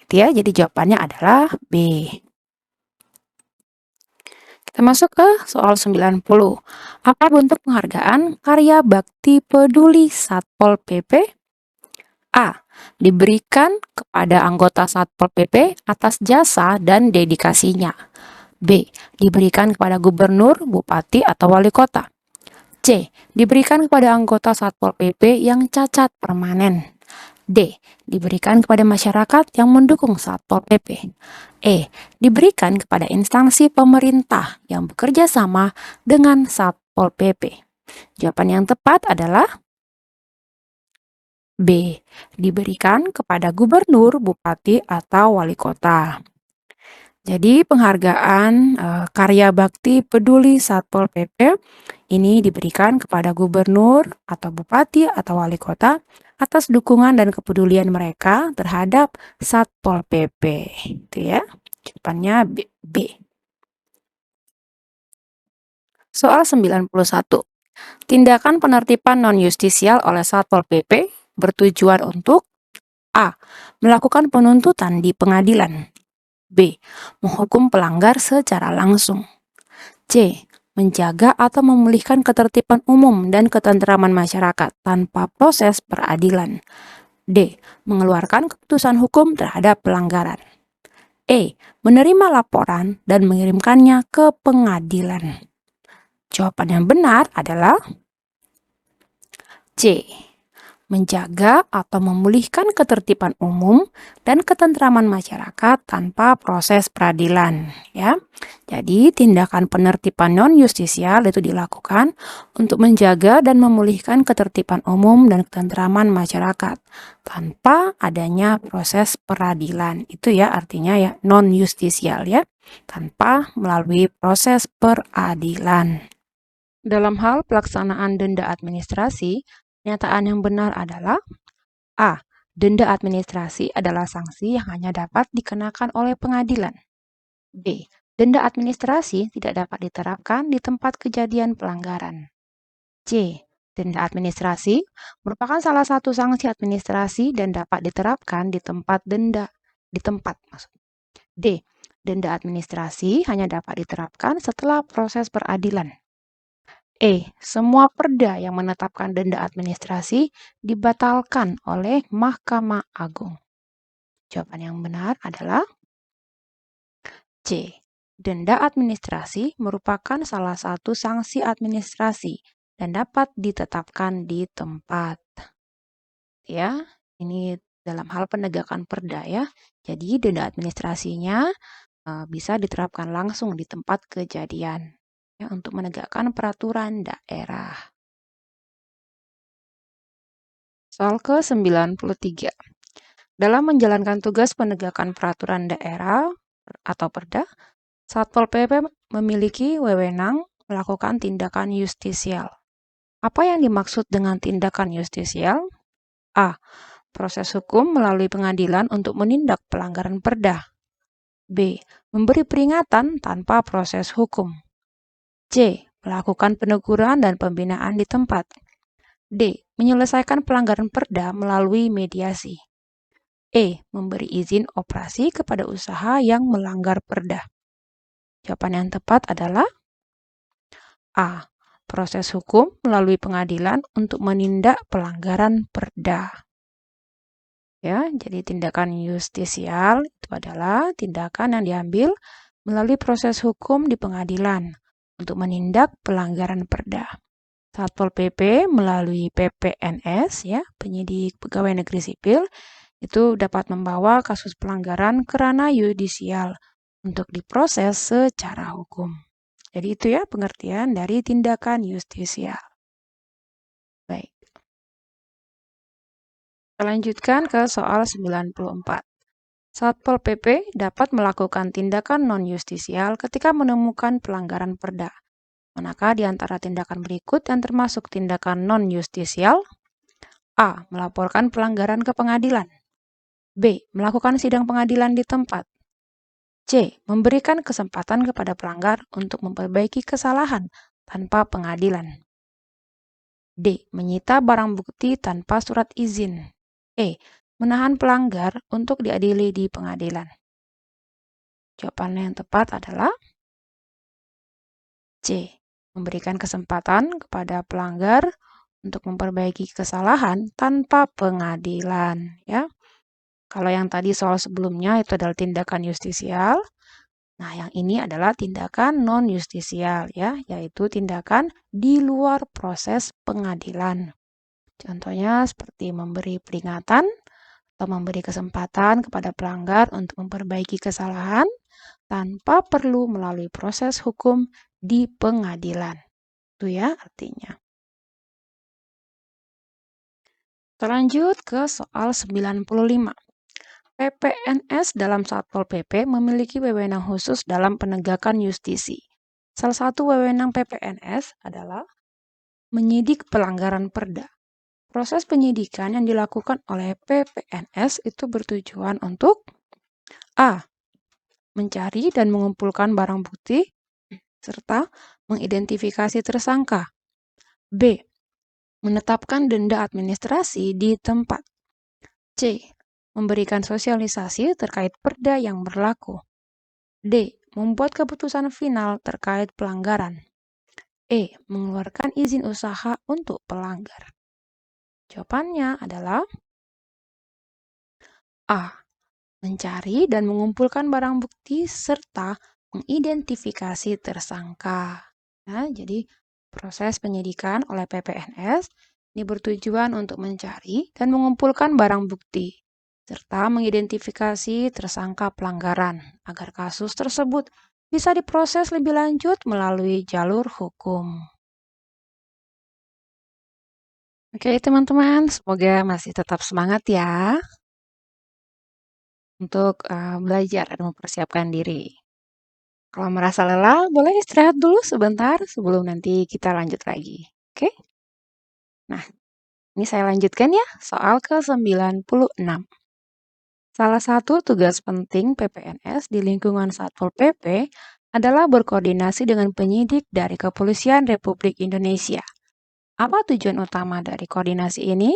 Itu ya, jadi jawabannya adalah B. Kita masuk ke soal 90. Apa bentuk penghargaan karya bakti peduli Satpol PP? A. Diberikan kepada anggota Satpol PP atas jasa dan dedikasinya. B. Diberikan kepada gubernur, bupati, atau wali kota. C. Diberikan kepada anggota Satpol PP yang cacat permanen. D. Diberikan kepada masyarakat yang mendukung Satpol PP. E. Diberikan kepada instansi pemerintah yang bekerja sama dengan Satpol PP. Jawaban yang tepat adalah B. Diberikan kepada gubernur, bupati, atau wali kota. Jadi penghargaan karya bakti peduli Satpol PP ini diberikan kepada gubernur atau bupati atau wali kota atas dukungan dan kepedulian mereka terhadap Satpol PP. Itu ya. Jawabannya B. Soal 91. Tindakan penertiban non-justisial oleh Satpol PP bertujuan untuk A. Melakukan penuntutan di pengadilan. B. Menghukum pelanggar secara langsung. C. Menjaga atau memulihkan ketertiban umum dan ketentraman masyarakat tanpa proses peradilan. D. Mengeluarkan keputusan hukum terhadap pelanggaran. E. Menerima laporan dan mengirimkannya ke pengadilan. Jawaban yang benar adalah C. menjaga atau memulihkan ketertiban umum dan ketentraman masyarakat tanpa proses peradilan, ya. Jadi, tindakan penertiban non-justisial itu dilakukan untuk menjaga dan memulihkan ketertiban umum dan ketentraman masyarakat tanpa adanya proses peradilan. Itu ya artinya ya non-justisial ya, tanpa melalui proses peradilan. Dalam hal pelaksanaan denda administrasi, pernyataan yang benar adalah A. Denda administrasi adalah sanksi yang hanya dapat dikenakan oleh pengadilan. B. Denda administrasi tidak dapat diterapkan di tempat kejadian pelanggaran. C. Denda administrasi merupakan salah satu sanksi administrasi dan dapat diterapkan di tempat maksudnya. D. Denda administrasi hanya dapat diterapkan setelah proses peradilan. Semua perda yang menetapkan denda administrasi dibatalkan oleh Mahkamah Agung. Jawaban yang benar adalah C. Denda administrasi merupakan salah satu sanksi administrasi dan dapat ditetapkan di tempat. Ya, ini dalam hal penegakan perda ya. Jadi denda administrasinya bisa diterapkan langsung di tempat kejadian ya, untuk menegakkan peraturan daerah. Soal ke-93. Dalam menjalankan tugas penegakan peraturan daerah atau perda, Satpol PP memiliki wewenang melakukan tindakan justisial. Apa yang dimaksud dengan tindakan justisial? A. Proses hukum melalui pengadilan untuk menindak pelanggaran perda. B. Memberi peringatan tanpa proses hukum. C. Melakukan peneguran dan pembinaan di tempat. D. Menyelesaikan pelanggaran perda melalui mediasi. Memberi izin operasi kepada usaha yang melanggar perda. Jawaban yang tepat adalah A. Proses hukum melalui pengadilan untuk menindak pelanggaran perda. Ya, jadi tindakan justisial itu adalah tindakan yang diambil melalui proses hukum di pengadilan untuk menindak pelanggaran perda. Satpol PP melalui PPNS ya, penyidik pegawai negeri sipil itu dapat membawa kasus pelanggaran ke ranah yudisial untuk diproses secara hukum. Jadi itu ya pengertian dari tindakan justisial. Baik. Kita lanjutkan ke soal 94. Satpol PP dapat melakukan tindakan non-justisial ketika menemukan pelanggaran perda. Manakah di antara tindakan berikut yang termasuk tindakan non-justisial? A. Melaporkan pelanggaran ke pengadilan. B. Melakukan sidang pengadilan di tempat. C. Memberikan kesempatan kepada pelanggar untuk memperbaiki kesalahan tanpa pengadilan. D. Menyita barang bukti tanpa surat izin. Menahan pelanggar untuk diadili di pengadilan. Jawaban yang tepat adalah C. Memberikan kesempatan kepada pelanggar untuk memperbaiki kesalahan tanpa pengadilan. Ya. Kalau yang tadi soal sebelumnya itu adalah tindakan justisial. Nah, yang ini adalah tindakan non-justisial ya, yaitu tindakan di luar proses pengadilan. Contohnya seperti memberi peringatan atau memberi kesempatan kepada pelanggar untuk memperbaiki kesalahan tanpa perlu melalui proses hukum di pengadilan. Itu ya artinya. Lanjut ke soal 95. PPNS dalam Satpol PP memiliki wewenang khusus dalam penegakan justisi. Salah satu wewenang PPNS adalah menyidik pelanggaran perda. Proses penyidikan yang dilakukan oleh PPNS itu bertujuan untuk A. Mencari dan mengumpulkan barang bukti serta mengidentifikasi tersangka. B. Menetapkan denda administrasi di tempat. C. Memberikan sosialisasi terkait perda yang berlaku. D. Membuat keputusan final terkait pelanggaran. Mengeluarkan izin usaha untuk pelanggar. Jawabannya adalah A. Mencari dan mengumpulkan barang bukti serta mengidentifikasi tersangka. Nah, jadi proses penyidikan oleh PPNS Ini bertujuan untuk mencari dan mengumpulkan barang bukti, serta mengidentifikasi tersangka pelanggaran, agar kasus tersebut bisa diproses lebih lanjut melalui jalur hukum. Oke, teman-teman, semoga masih tetap semangat ya untuk belajar dan mempersiapkan diri. Kalau merasa lelah, boleh istirahat dulu sebentar sebelum nanti kita lanjut lagi. Oke? Nah, ini saya lanjutkan ya, soal ke-96. Salah satu tugas penting PPNS di lingkungan Satpol PP adalah berkoordinasi dengan penyidik dari Kepolisian Republik Indonesia. Apa tujuan utama dari koordinasi ini?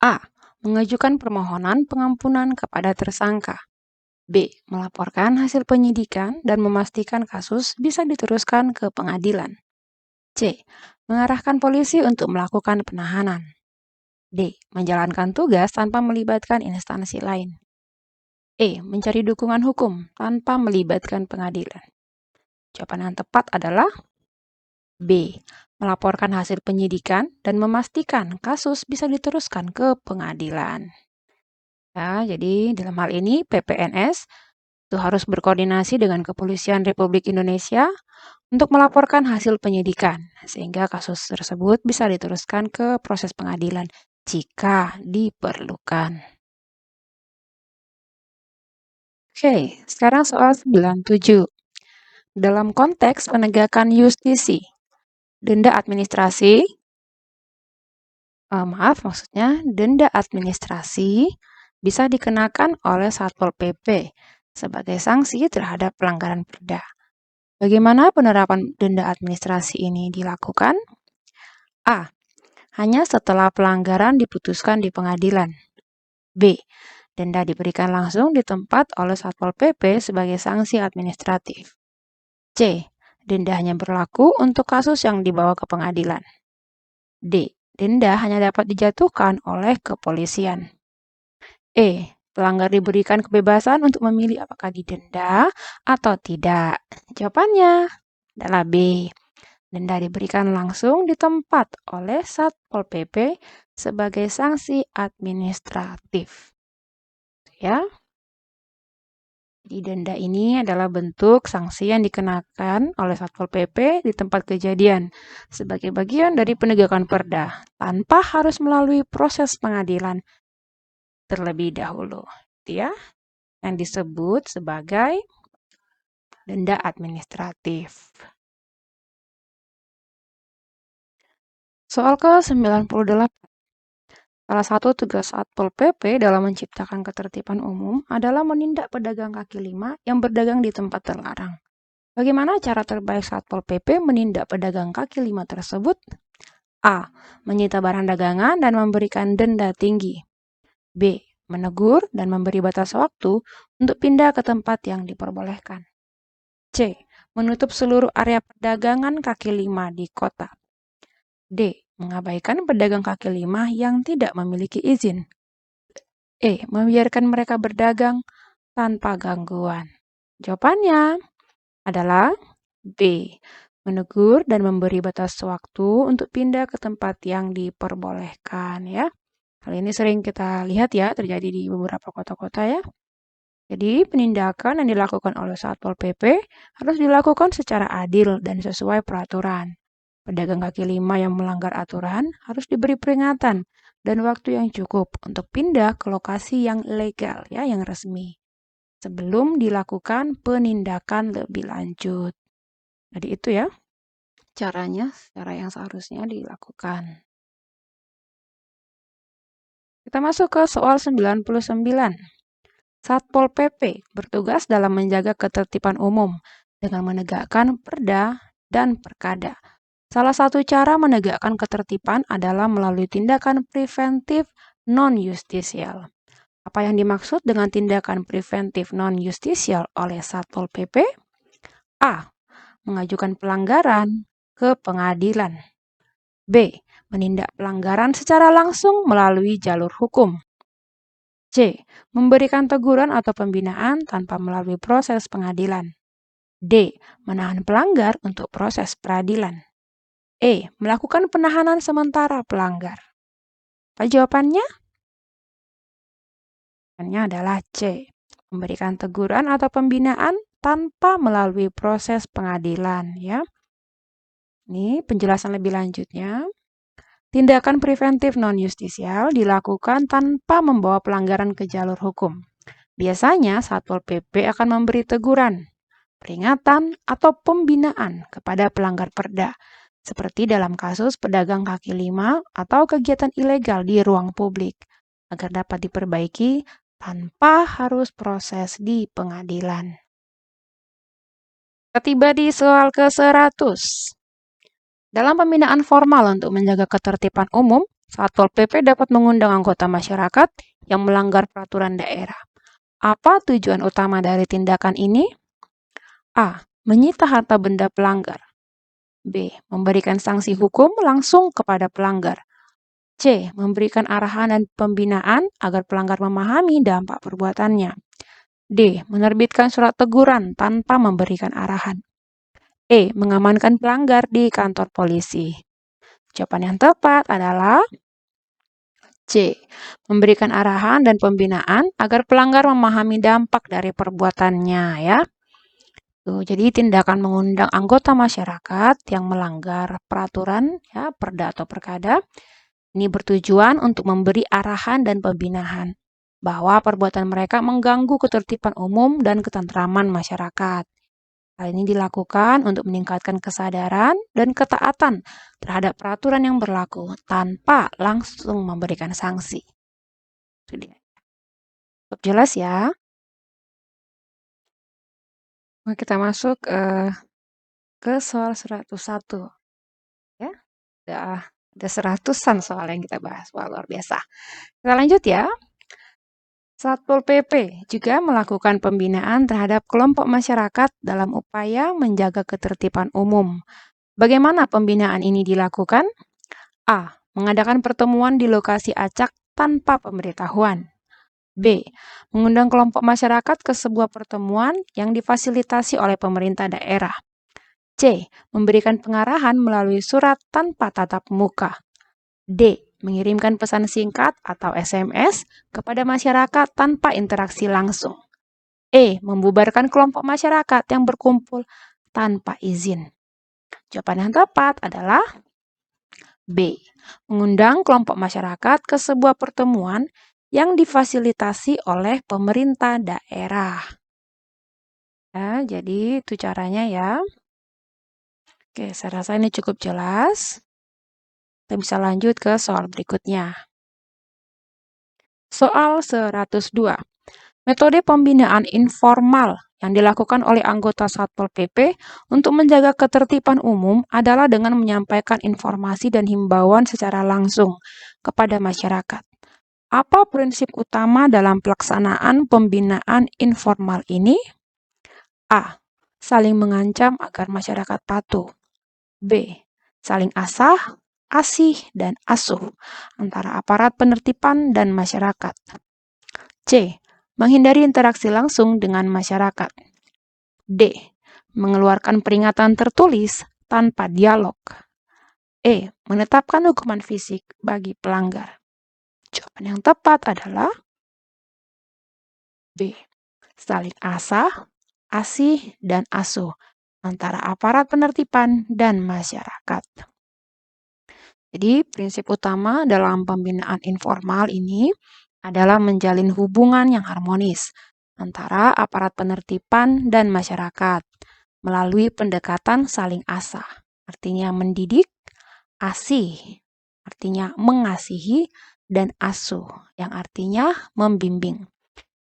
A. Mengajukan permohonan pengampunan kepada tersangka. B. Melaporkan hasil penyidikan dan memastikan kasus bisa diteruskan ke pengadilan. C. Mengarahkan polisi untuk melakukan penahanan. D. Menjalankan tugas tanpa melibatkan instansi lain. E. Mencari dukungan hukum tanpa melibatkan pengadilan. Jawaban yang tepat adalah B. Melaporkan hasil penyidikan dan memastikan kasus bisa diteruskan ke pengadilan. Ya, jadi dalam hal ini PPNS itu harus berkoordinasi dengan Kepolisian Republik Indonesia untuk melaporkan hasil penyidikan, sehingga kasus tersebut bisa diteruskan ke proses pengadilan jika diperlukan. Oke, sekarang soal 97. Dalam konteks penegakan justisi, denda administrasi, denda administrasi bisa dikenakan oleh Satpol PP sebagai sanksi terhadap pelanggaran perda. Bagaimana penerapan denda administrasi ini dilakukan? A. Hanya setelah pelanggaran diputuskan di pengadilan. B. Denda diberikan langsung di tempat oleh Satpol PP sebagai sanksi administratif. C. Denda hanya berlaku untuk kasus yang dibawa ke pengadilan. D. Denda hanya dapat dijatuhkan oleh kepolisian. E. Pelanggar diberikan kebebasan untuk memilih apakah didenda atau tidak. Jawabannya adalah B. Denda diberikan langsung di tempat oleh Satpol PP sebagai sanksi administratif. Ya. Jadi denda ini adalah bentuk sanksi yang dikenakan oleh Satpol PP di tempat kejadian sebagai bagian dari penegakan perda tanpa harus melalui proses pengadilan terlebih dahulu. Ya, yang disebut sebagai denda administratif. Soal ke-98. Salah satu tugas Satpol PP dalam menciptakan ketertiban umum adalah menindak pedagang kaki lima yang berdagang di tempat terlarang. Bagaimana cara terbaik Satpol PP menindak pedagang kaki lima tersebut? A. Menyita barang dagangan dan memberikan denda tinggi. B. Menegur dan memberi batas waktu untuk pindah ke tempat yang diperbolehkan. C. Menutup seluruh area perdagangan kaki lima di kota. D. Mengabaikan pedagang kaki lima yang tidak memiliki izin. E. Membiarkan mereka berdagang tanpa gangguan. Jawabannya adalah B. Menegur dan memberi batas waktu untuk pindah ke tempat yang diperbolehkan ya. Hal ini sering kita lihat ya terjadi di beberapa kota-kota ya. Jadi penindakan yang dilakukan oleh Satpol PP harus dilakukan secara adil dan sesuai peraturan. Pedagang kaki lima yang melanggar aturan harus diberi peringatan dan waktu yang cukup untuk pindah ke lokasi yang legal ya, yang resmi, sebelum dilakukan penindakan lebih lanjut. Jadi itu ya caranya, cara yang seharusnya dilakukan. Kita masuk ke soal 99. Satpol PP bertugas dalam menjaga ketertiban umum dengan menegakkan perda dan perkada. Salah satu cara menegakkan ketertiban adalah melalui tindakan preventif non-justisial. Apa yang dimaksud dengan tindakan preventif non-justisial oleh Satpol PP? A. Mengajukan pelanggaran ke pengadilan. B. Menindak pelanggaran secara langsung melalui jalur hukum. C. Memberikan teguran atau pembinaan tanpa melalui proses pengadilan. D. Menahan pelanggar untuk proses peradilan. Melakukan penahanan sementara pelanggar. Apa jawabannya? Jawabannya adalah C. Memberikan teguran atau pembinaan tanpa melalui proses pengadilan, ya. Ini penjelasan lebih lanjutnya. Tindakan preventif non-justisial dilakukan tanpa membawa pelanggaran ke jalur hukum. Biasanya Satpol PP akan memberi teguran, peringatan, atau pembinaan kepada pelanggar perda, seperti dalam kasus pedagang kaki lima atau kegiatan ilegal di ruang publik, agar dapat diperbaiki tanpa harus proses di pengadilan. Kita tiba di soal ke-100. Dalam pembinaan formal untuk menjaga ketertiban umum, Satpol PP dapat mengundang anggota masyarakat yang melanggar peraturan daerah. Apa tujuan utama dari tindakan ini? A. Menyita harta benda pelanggar. B. Memberikan sanksi hukum langsung kepada pelanggar. C. Memberikan arahan dan pembinaan agar pelanggar memahami dampak perbuatannya. D. Menerbitkan surat teguran tanpa memberikan arahan. E. Mengamankan pelanggar di kantor polisi. Jawaban yang tepat adalah C. Memberikan arahan dan pembinaan agar pelanggar memahami dampak dari perbuatannya, ya. Tuh, jadi tindakan mengundang anggota masyarakat yang melanggar peraturan, ya, perda atau perkada, ini bertujuan untuk memberi arahan dan pembinaan bahwa perbuatan mereka mengganggu ketertiban umum dan ketentraman masyarakat. Hal ini dilakukan untuk meningkatkan kesadaran dan ketaatan terhadap peraturan yang berlaku tanpa langsung memberikan sanksi. Itu dia. Cukup jelas ya? Nah, kita masuk ke soal 101. Ya, ada 100-an soal yang kita bahas. Wah, luar biasa. Kita lanjut ya. Satpol PP juga melakukan pembinaan terhadap kelompok masyarakat dalam upaya menjaga ketertiban umum. Bagaimana pembinaan ini dilakukan? A. Mengadakan pertemuan di lokasi acak tanpa pemberitahuan. B. Mengundang kelompok masyarakat ke sebuah pertemuan yang difasilitasi oleh pemerintah daerah. C. Memberikan pengarahan melalui surat tanpa tatap muka. D. Mengirimkan pesan singkat atau SMS kepada masyarakat tanpa interaksi langsung. E. Membubarkan kelompok masyarakat yang berkumpul tanpa izin. Jawaban yang tepat adalah B. Mengundang kelompok masyarakat ke sebuah pertemuan yang difasilitasi oleh pemerintah daerah. Ya, jadi itu caranya ya. Oke, saya rasa ini cukup jelas. Kita bisa lanjut ke soal berikutnya. Soal 102. Metode pembinaan informal yang dilakukan oleh anggota Satpol PP untuk menjaga ketertiban umum adalah dengan menyampaikan informasi dan himbauan secara langsung kepada masyarakat. Apa prinsip utama dalam pelaksanaan pembinaan informal ini? A. Saling mengancam agar masyarakat patuh. B. Saling asih dan asuh antara aparat penertiban dan masyarakat. C. Menghindari interaksi langsung dengan masyarakat. D. Mengeluarkan peringatan tertulis tanpa dialog. E. Menetapkan hukuman fisik bagi pelanggar. Jawaban yang tepat adalah B. Saling asih dan asuh antara aparat penertiban dan masyarakat. Jadi, prinsip utama dalam pembinaan informal ini adalah menjalin hubungan yang harmonis antara aparat penertiban dan masyarakat melalui pendekatan saling asah, artinya mendidik, asih, artinya mengasihi, dan asuh, yang artinya membimbing.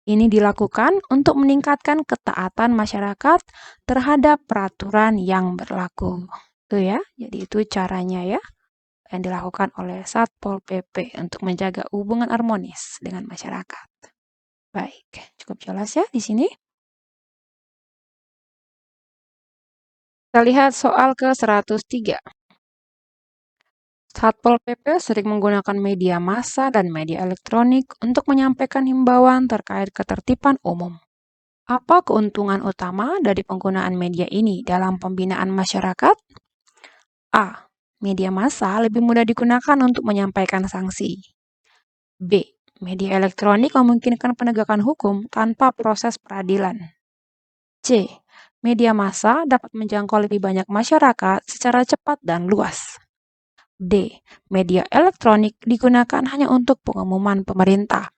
Ini dilakukan untuk meningkatkan ketaatan masyarakat terhadap peraturan yang berlaku. Itu ya, jadi itu caranya ya yang dilakukan oleh Satpol PP untuk menjaga hubungan harmonis dengan masyarakat. Baik, cukup jelas ya di sini. Kita lihat soal ke-103. Satpol PP sering menggunakan media massa dan media elektronik untuk menyampaikan himbauan terkait ketertiban umum. Apa keuntungan utama dari penggunaan media ini dalam pembinaan masyarakat? A. media massa lebih mudah digunakan untuk menyampaikan sanksi. B. Media elektronik memungkinkan penegakan hukum tanpa proses peradilan. C. Media massa dapat menjangkau lebih banyak masyarakat secara cepat dan luas. D. Media elektronik digunakan hanya untuk pengumuman pemerintah.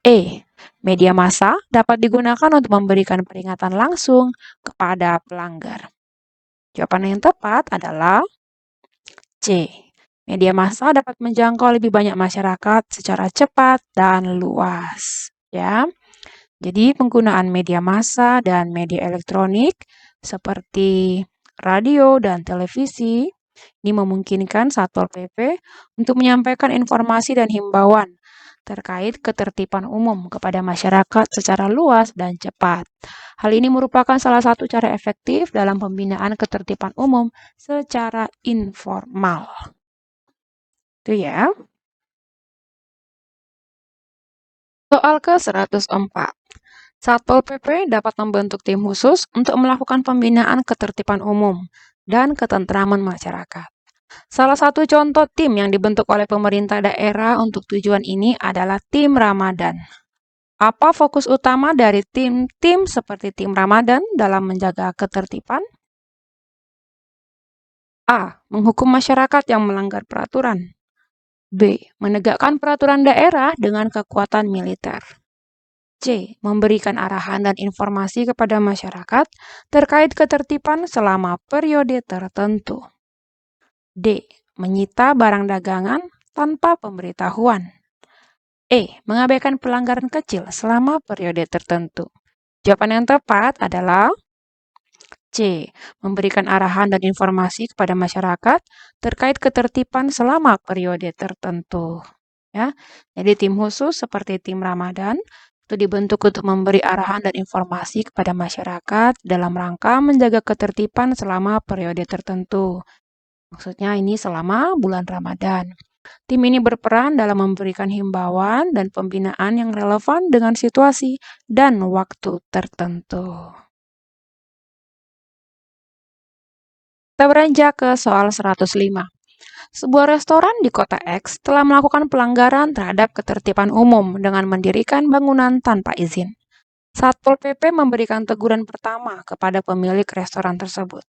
E. Media massa dapat digunakan untuk memberikan peringatan langsung kepada pelanggar. Jawaban yang tepat adalah C. Media massa dapat menjangkau lebih banyak masyarakat secara cepat dan luas. Ya, jadi penggunaan media massa dan media elektronik seperti radio dan televisi ini memungkinkan Satpol PP untuk menyampaikan informasi dan himbauan terkait ketertiban umum kepada masyarakat secara luas dan cepat. Hal ini merupakan salah satu cara efektif dalam pembinaan ketertiban umum secara informal. Itu ya. Soal ke-104. Satpol PP dapat membentuk tim khusus untuk melakukan pembinaan ketertiban umum dan ketentraman masyarakat. Salah satu contoh tim yang dibentuk oleh pemerintah daerah untuk tujuan ini adalah tim Ramadan. Apa fokus utama dari tim-tim seperti tim Ramadan dalam menjaga ketertiban? A. Menghukum masyarakat yang melanggar peraturan. B. Menegakkan peraturan daerah dengan kekuatan militer. C. Memberikan arahan dan informasi kepada masyarakat terkait ketertiban selama periode tertentu. D. Menyita barang dagangan tanpa pemberitahuan. E. Mengabaikan pelanggaran kecil selama periode tertentu. Jawaban yang tepat adalah C. Memberikan arahan dan informasi kepada masyarakat terkait ketertiban selama periode tertentu. Ya, jadi tim khusus seperti tim Ramadan itu dibentuk untuk memberi arahan dan informasi kepada masyarakat dalam rangka menjaga ketertiban selama periode tertentu. Maksudnya ini selama bulan Ramadan. Tim ini berperan dalam memberikan himbauan dan pembinaan yang relevan dengan situasi dan waktu tertentu. Kita beranjak ke soal 105. Sebuah restoran di kota X telah melakukan pelanggaran terhadap ketertiban umum dengan mendirikan bangunan tanpa izin. Satpol PP memberikan teguran pertama kepada pemilik restoran tersebut.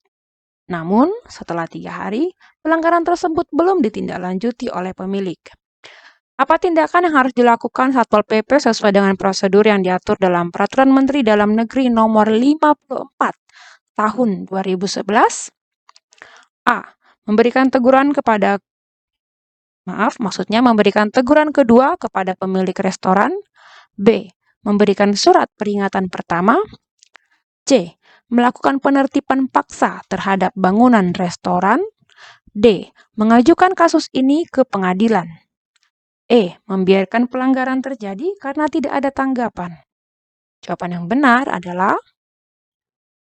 Namun, setelah 3 hari, pelanggaran tersebut belum ditindaklanjuti oleh pemilik. Apa tindakan yang harus dilakukan Satpol PP sesuai dengan prosedur yang diatur dalam Peraturan Menteri Dalam Negeri Nomor 54 Tahun 2011? A. Memberikan teguran kedua kepada pemilik restoran. B. Memberikan surat peringatan pertama. C. Melakukan penertiban paksa terhadap bangunan restoran. D. Mengajukan kasus ini ke pengadilan. E. Membiarkan pelanggaran terjadi karena tidak ada tanggapan. Jawaban yang benar adalah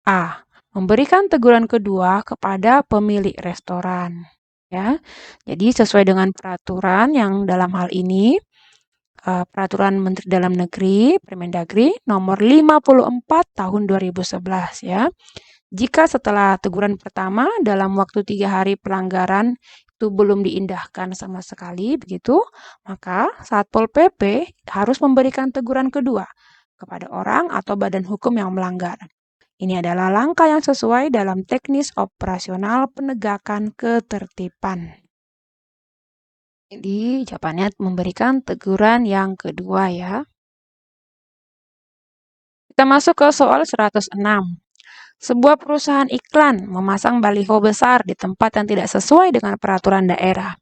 A. Memberikan teguran kedua kepada pemilik restoran. Ya, jadi sesuai dengan peraturan yang dalam hal ini Peraturan Menteri Dalam Negeri Permendagri Nomor 54 Tahun 2011 ya. Jika setelah teguran pertama dalam waktu 3 hari pelanggaran itu belum diindahkan sama sekali begitu, maka Satpol PP harus memberikan teguran kedua kepada orang atau badan hukum yang melanggar. Ini adalah langkah yang sesuai dalam teknis operasional penegakan ketertiban. Jadi jawabannya memberikan teguran yang kedua ya. Kita masuk ke soal 106. Sebuah perusahaan iklan memasang baliho besar di tempat yang tidak sesuai dengan peraturan daerah.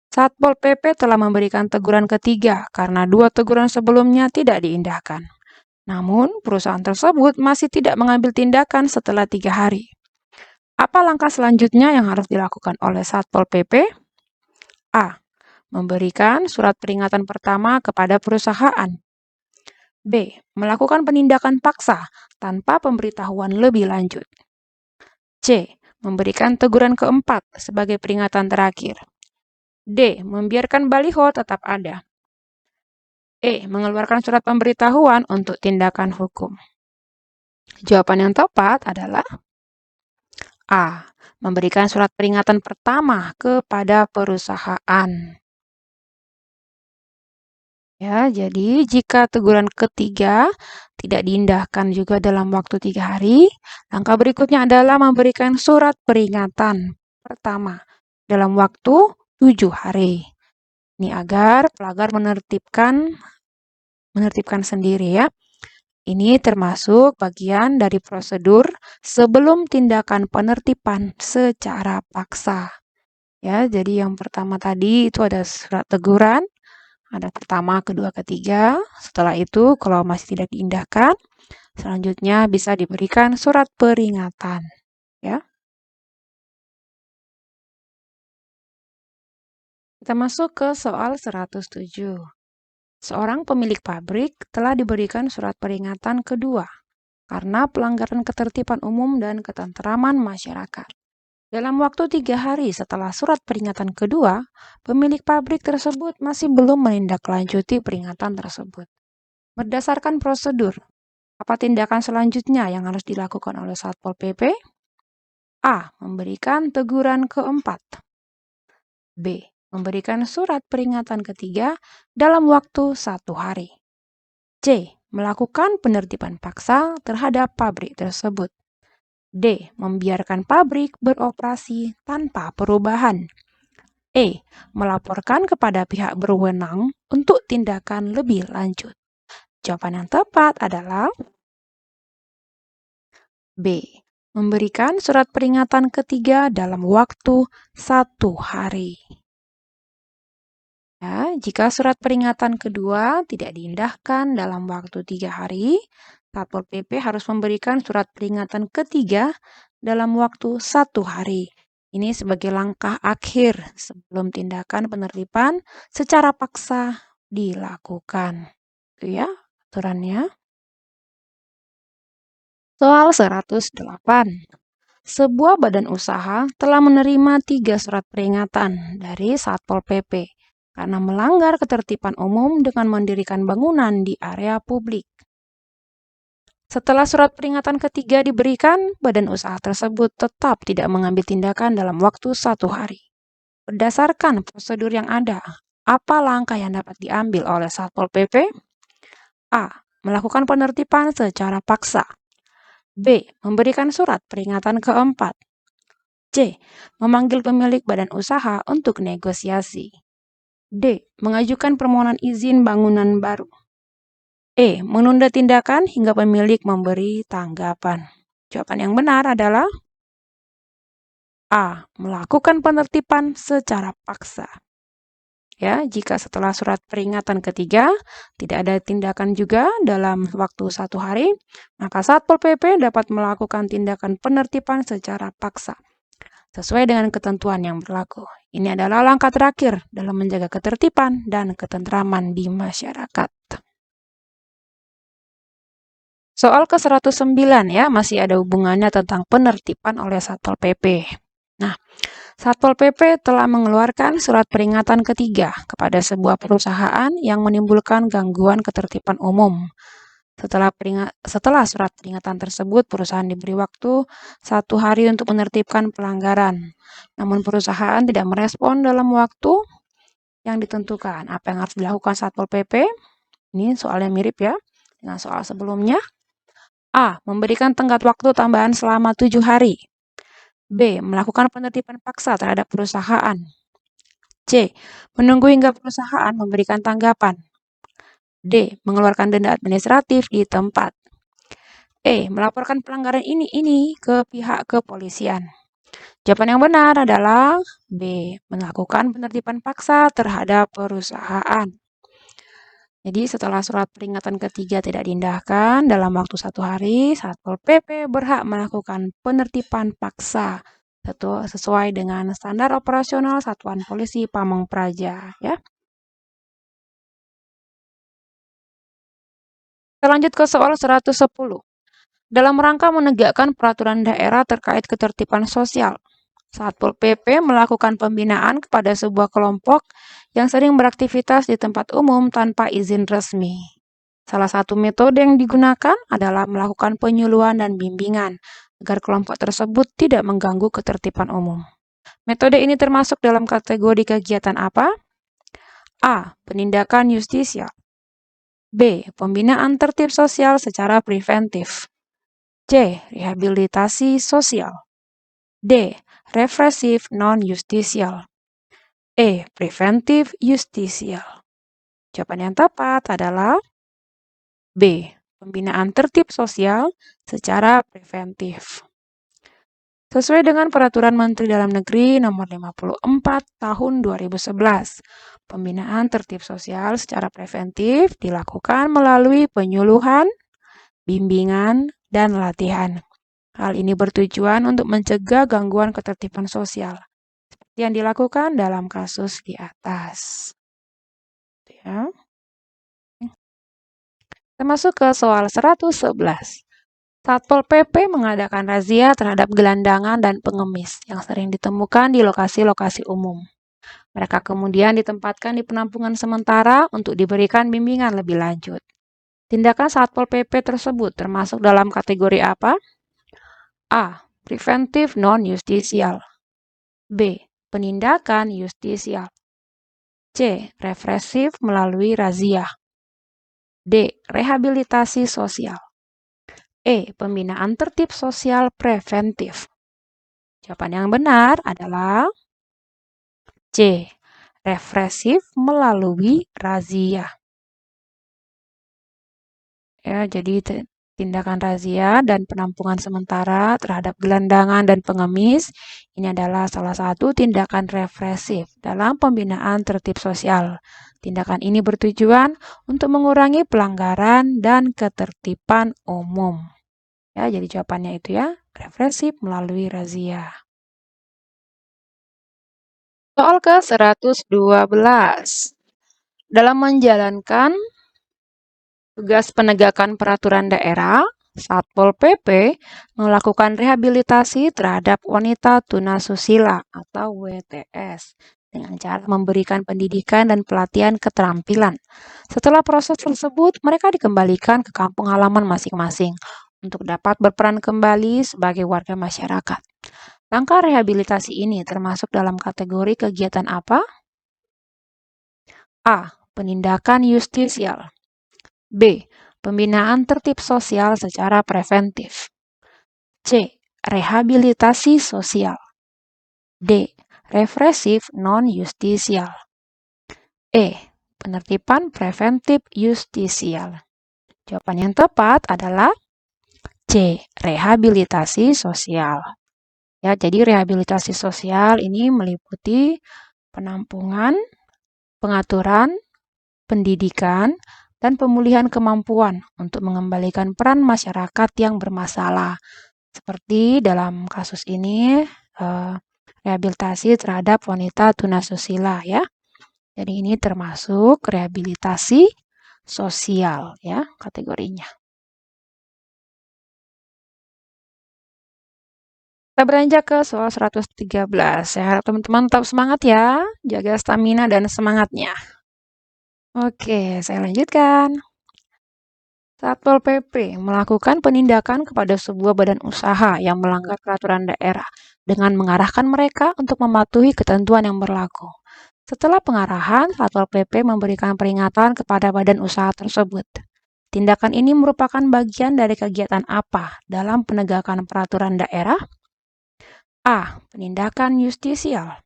Satpol PP telah memberikan teguran ketiga karena 2 teguran sebelumnya tidak diindahkan. Namun, perusahaan tersebut masih tidak mengambil tindakan setelah 3 hari. Apa langkah selanjutnya yang harus dilakukan oleh Satpol PP? A. Memberikan surat peringatan pertama kepada perusahaan. B. Melakukan penindakan paksa tanpa pemberitahuan lebih lanjut. C. Memberikan teguran keempat sebagai peringatan terakhir. D. Membiarkan baliho tetap ada. E. Mengeluarkan surat pemberitahuan untuk tindakan hukum. Jawaban yang tepat adalah A. Memberikan surat peringatan pertama kepada perusahaan. Ya, jadi jika teguran ketiga tidak diindahkan juga dalam waktu 3 hari, langkah berikutnya adalah memberikan surat peringatan pertama dalam waktu 7 hari. Ini agar pelanggar menertibkan sendiri ya. Ini termasuk bagian dari prosedur sebelum tindakan penertiban secara paksa. Ya, jadi yang pertama tadi itu ada surat teguran, ada pertama, kedua, ketiga. Setelah itu, kalau masih tidak diindahkan, selanjutnya bisa diberikan surat peringatan. Ya, kita masuk ke soal 107. Seorang pemilik pabrik telah diberikan surat peringatan kedua karena pelanggaran ketertiban umum dan ketentraman masyarakat. Dalam waktu 3 hari setelah surat peringatan kedua, pemilik pabrik tersebut masih belum menindaklanjuti peringatan tersebut. Berdasarkan prosedur, apa tindakan selanjutnya yang harus dilakukan oleh Satpol PP? A. Memberikan teguran keempat. B. Memberikan surat peringatan ketiga dalam waktu 1 hari. C. Melakukan penertiban paksa terhadap pabrik tersebut. D. Membiarkan pabrik beroperasi tanpa perubahan. E. Melaporkan kepada pihak berwenang untuk tindakan lebih lanjut. Jawaban yang tepat adalah B. Memberikan surat peringatan ketiga dalam waktu 1 hari. Ya, jika surat peringatan kedua tidak diindahkan dalam waktu 3 hari, Satpol PP harus memberikan surat peringatan ketiga dalam waktu 1 hari. Ini sebagai langkah akhir sebelum tindakan penertiban secara paksa dilakukan. Itu ya aturannya. Soal 108. Sebuah badan usaha telah menerima 3 surat peringatan dari Satpol PP karena melanggar ketertiban umum dengan mendirikan bangunan di area publik. Setelah surat peringatan ketiga diberikan, badan usaha tersebut tetap tidak mengambil tindakan dalam waktu 1 hari. Berdasarkan prosedur yang ada, apa langkah yang dapat diambil oleh Satpol PP? A. Melakukan penertiban secara paksa. B. Memberikan surat peringatan keempat. C. Memanggil pemilik badan usaha untuk negosiasi. D. Mengajukan permohonan izin bangunan baru. E. Menunda tindakan hingga pemilik memberi tanggapan. Jawaban yang benar adalah A. Melakukan penertiban secara paksa. Ya, jika setelah surat peringatan ketiga tidak ada tindakan juga dalam waktu 1 hari, maka Satpol PP dapat melakukan tindakan penertiban secara paksa sesuai dengan ketentuan yang berlaku. Ini adalah langkah terakhir dalam menjaga ketertiban dan ketentraman di masyarakat. Soal ke-109 ya, masih ada hubungannya tentang penertiban oleh Satpol PP. Nah, Satpol PP telah mengeluarkan surat peringatan ketiga kepada sebuah perusahaan yang menimbulkan gangguan ketertiban umum. Setelah surat peringatan tersebut, perusahaan diberi waktu 1 hari untuk menertibkan pelanggaran. Namun perusahaan tidak merespon dalam waktu yang ditentukan. Apa yang harus dilakukan Satpol PP? Ini soalnya mirip ya dengan soal sebelumnya. A. Memberikan tenggat waktu tambahan selama 7 hari. B. Melakukan penertiban paksa terhadap perusahaan. C. Menunggu hingga perusahaan memberikan tanggapan. D. Mengeluarkan denda administratif di tempat. E. Melaporkan pelanggaran ini ke pihak kepolisian. Jawaban yang benar adalah B. Melakukan penertiban paksa terhadap perusahaan. Jadi setelah surat peringatan ketiga tidak diindahkan dalam waktu 1 hari, Satpol PP berhak melakukan penertiban paksa sesuai dengan standar operasional Satuan Polisi Pamong Praja. Ya. Kita lanjut ke soal 110. Dalam rangka menegakkan peraturan daerah terkait ketertiban sosial, Satpol PP melakukan pembinaan kepada sebuah kelompok yang sering beraktivitas di tempat umum tanpa izin resmi. Salah satu metode yang digunakan adalah melakukan penyuluhan dan bimbingan agar kelompok tersebut tidak mengganggu ketertiban umum. Metode ini termasuk dalam kategori kegiatan apa? A. Penindakan justisial. B. Pembinaan tertib sosial secara preventif. C. Rehabilitasi sosial. D. Represif non-justisial. E. Preventif justisial. Jawaban yang tepat adalah B. Pembinaan tertib sosial secara preventif. Sesuai dengan Peraturan Menteri Dalam Negeri Nomor 54 Tahun 2011, pembinaan tertib sosial secara preventif dilakukan melalui penyuluhan, bimbingan, dan latihan. Hal ini bertujuan untuk mencegah gangguan ketertiban sosial seperti yang dilakukan dalam kasus di atas. Ya. Kita masuk ke soal 111. Satpol PP mengadakan razia terhadap gelandangan dan pengemis yang sering ditemukan di lokasi-lokasi umum. Mereka kemudian ditempatkan di penampungan sementara untuk diberikan bimbingan lebih lanjut. Tindakan Satpol PP tersebut termasuk dalam kategori apa? A. Preventif non-justisial. B. Penindakan justisial. C. Represif melalui razia. D. Rehabilitasi sosial. E. Pembinaan tertib sosial preventif. Jawaban yang benar adalah C. Represif melalui razia. Ya, jadi tindakan razia dan penampungan sementara terhadap gelandangan dan pengemis ini adalah salah satu tindakan represif dalam pembinaan tertib sosial. Tindakan ini bertujuan untuk mengurangi pelanggaran dan ketertiban umum. Ya, jadi jawabannya itu ya, represif melalui razia. Soal ke-112. Dalam menjalankan tugas penegakan peraturan daerah, Satpol PP melakukan rehabilitasi terhadap wanita tunasusila atau WTS dengan cara memberikan pendidikan dan pelatihan keterampilan. Setelah proses tersebut, mereka dikembalikan ke kampung halaman masing-masing untuk dapat berperan kembali sebagai warga masyarakat. Langkah rehabilitasi ini termasuk dalam kategori kegiatan apa? A. Penindakan justisial. B. Pembinaan tertib sosial secara preventif. C. Rehabilitasi sosial. D. Represif non-justisial. E. Penertiban preventif justisial. Jawaban yang tepat adalah C. Rehabilitasi sosial. Ya, jadi rehabilitasi sosial ini meliputi penampungan, pengaturan, pendidikan, dan pemulihan kemampuan untuk mengembalikan peran masyarakat yang bermasalah. Seperti dalam kasus ini, rehabilitasi terhadap wanita tunasusila ya. Jadi ini termasuk rehabilitasi sosial ya kategorinya. Kita beranjak ke soal 113. Saya harap teman-teman tetap semangat ya, jaga stamina dan semangatnya. Oke, saya lanjutkan. Satpol PP melakukan penindakan kepada sebuah badan usaha yang melanggar peraturan daerah dengan mengarahkan mereka untuk mematuhi ketentuan yang berlaku. Setelah pengarahan, Satpol PP memberikan peringatan kepada badan usaha tersebut. Tindakan ini merupakan bagian dari kegiatan apa dalam penegakan peraturan daerah? A. Penindakan justisial.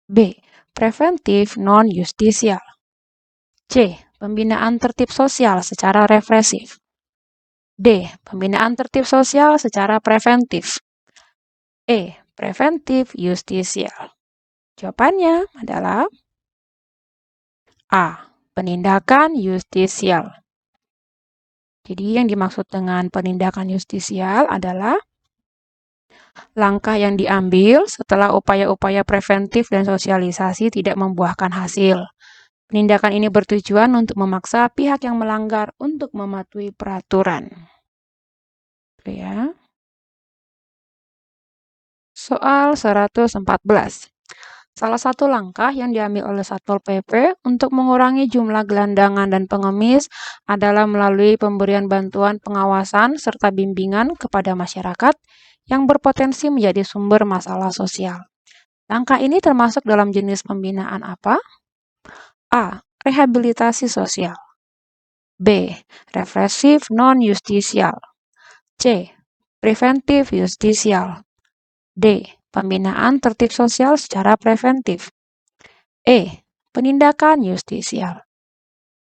B. Preventif non-justisial. C. Pembinaan tertib sosial secara represif. D. Pembinaan tertib sosial secara preventif. E. Preventif justisial. Jawabannya adalah A. Penindakan justisial. Jadi yang dimaksud dengan penindakan justisial adalah langkah yang diambil setelah upaya-upaya preventif dan sosialisasi tidak membuahkan hasil. Penindakan ini bertujuan untuk memaksa pihak yang melanggar untuk mematuhi peraturan. Ya. Soal 114. Salah satu langkah yang diambil oleh Satpol PP untuk mengurangi jumlah gelandangan dan pengemis adalah melalui pemberian bantuan pengawasan serta bimbingan kepada masyarakat yang berpotensi menjadi sumber masalah sosial. Langkah ini termasuk dalam jenis pembinaan apa? A. Rehabilitasi sosial. B. Represif non-justisial. C. Preventif justisial. D. Pembinaan tertib sosial secara preventif. E. Penindakan justisial.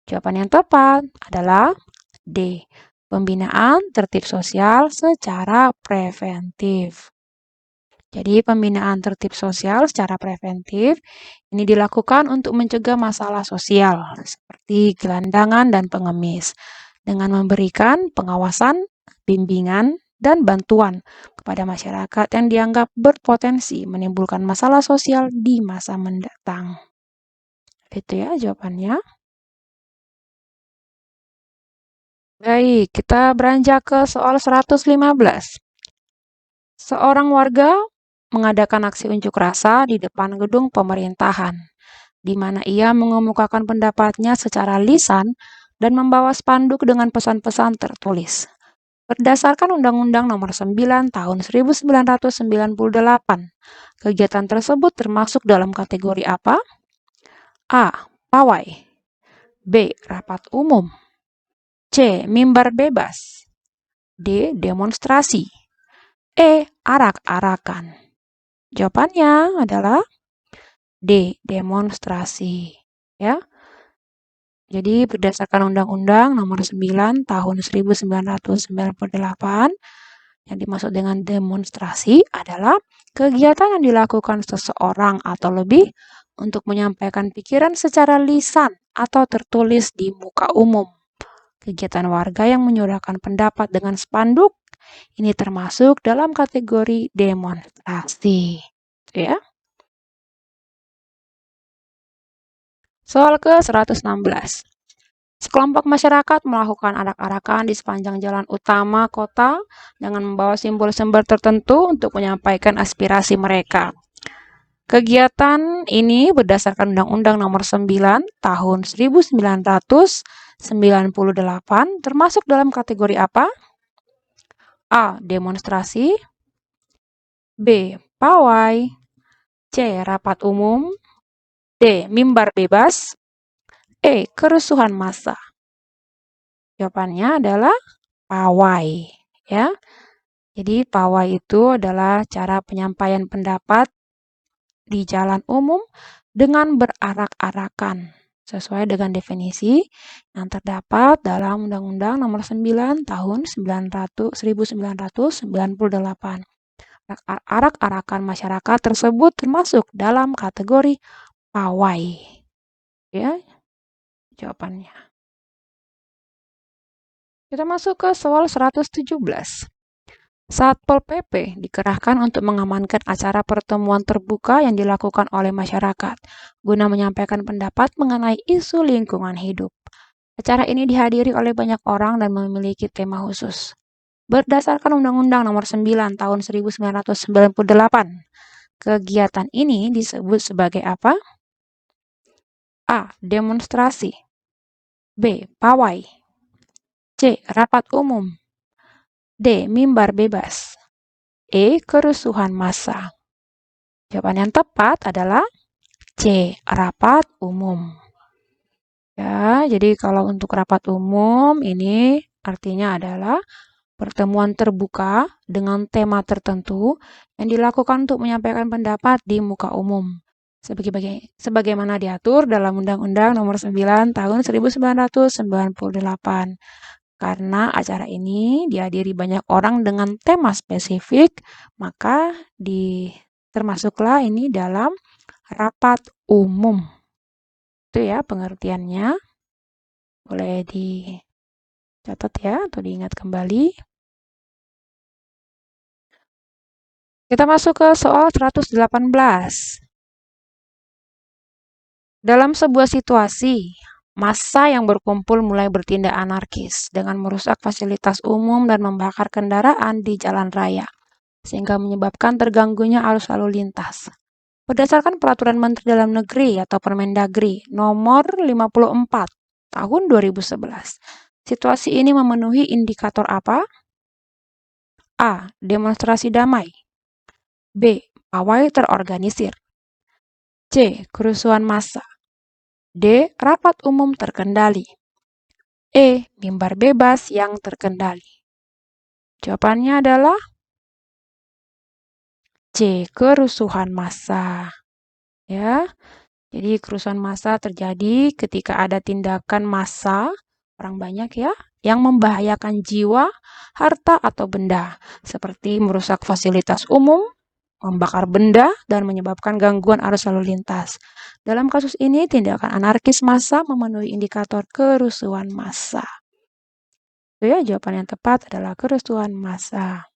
Jawaban yang tepat adalah D. Pembinaan tertib sosial secara preventif. Jadi pembinaan tertib sosial secara preventif ini dilakukan untuk mencegah masalah sosial seperti gelandangan dan pengemis dengan memberikan pengawasan, bimbingan, dan bantuan kepada masyarakat yang dianggap berpotensi menimbulkan masalah sosial di masa mendatang. Itu ya jawabannya. Baik, kita beranjak ke soal 115. Seorang warga mengadakan aksi unjuk rasa di depan gedung pemerintahan, di mana ia mengemukakan pendapatnya secara lisan dan membawa spanduk dengan pesan-pesan tertulis. Berdasarkan Undang-Undang Nomor 9 Tahun 1998, kegiatan tersebut termasuk dalam kategori apa? A. Pawai. B. Rapat umum. C. Mimbar bebas. D. Demonstrasi. E. Arak-arakan. Jawabannya adalah D. Demonstrasi. Ya. Jadi berdasarkan Undang-Undang Nomor 9 Tahun 1998, yang dimaksud dengan demonstrasi adalah kegiatan yang dilakukan seseorang atau lebih untuk menyampaikan pikiran secara lisan atau tertulis di muka umum. Kegiatan warga yang menyuarakan pendapat dengan spanduk ini termasuk dalam kategori demonstrasi. Ya. Soal ke-116. Sekelompok masyarakat melakukan arak-arakan di sepanjang jalan utama kota dengan membawa simbol-simbol tertentu untuk menyampaikan aspirasi mereka. Kegiatan ini berdasarkan Undang-Undang Nomor 9 Tahun 1998 termasuk dalam kategori apa? A. Demonstrasi. B. Pawai. C. Rapat umum. D. Mimbar bebas. E. Kerusuhan massa. Jawabannya adalah pawai. Ya. Jadi pawai itu adalah cara penyampaian pendapat di jalan umum dengan berarak-arakan sesuai dengan definisi yang terdapat dalam Undang-Undang Nomor 9 Tahun 1998. Arak-arakan masyarakat tersebut termasuk dalam kategori pawai. Ya, jawabannya. Kita masuk ke soal 117. Satpol PP dikerahkan untuk mengamankan acara pertemuan terbuka yang dilakukan oleh masyarakat guna menyampaikan pendapat mengenai isu lingkungan hidup. Acara ini dihadiri oleh banyak orang dan memiliki tema khusus. Berdasarkan Undang-Undang Nomor 9 Tahun 1998, kegiatan ini disebut sebagai apa? A. Demonstrasi. B. Pawai. C. Rapat umum. D. Mimbar bebas. E. Kerusuhan massa. Jawaban yang tepat adalah C. Rapat umum. Ya, jadi kalau untuk rapat umum ini artinya adalah pertemuan terbuka dengan tema tertentu yang dilakukan untuk menyampaikan pendapat di muka umum. Sebagaimana diatur dalam Undang-Undang Nomor 9 Tahun 1998. Karena acara ini dihadiri banyak orang dengan tema spesifik, maka termasuklah ini dalam rapat umum. Itu ya pengertiannya. Boleh dicatat ya atau diingat kembali. Kita masuk ke soal 118. Dalam sebuah situasi, massa yang berkumpul mulai bertindak anarkis dengan merusak fasilitas umum dan membakar kendaraan di jalan raya, sehingga menyebabkan terganggunya arus lalu lintas. Berdasarkan Peraturan Menteri Dalam Negeri atau Permendagri nomor 54 tahun 2011, situasi ini memenuhi indikator apa? A. Demonstrasi damai. B. Pawai terorganisir. C. Kerusuhan massa. D. Rapat umum terkendali. E. Mimbar bebas yang terkendali. Jawabannya adalah C. Kerusuhan massa. Ya, jadi kerusuhan massa terjadi ketika ada tindakan massa, orang banyak ya, yang membahayakan jiwa, harta, atau benda, seperti merusak fasilitas umum, membakar benda, dan menyebabkan gangguan arus lalu lintas. Dalam kasus ini, tindakan anarkis massa memenuhi indikator kerusuhan massa. Itu ya, jawaban yang tepat adalah kerusuhan massa.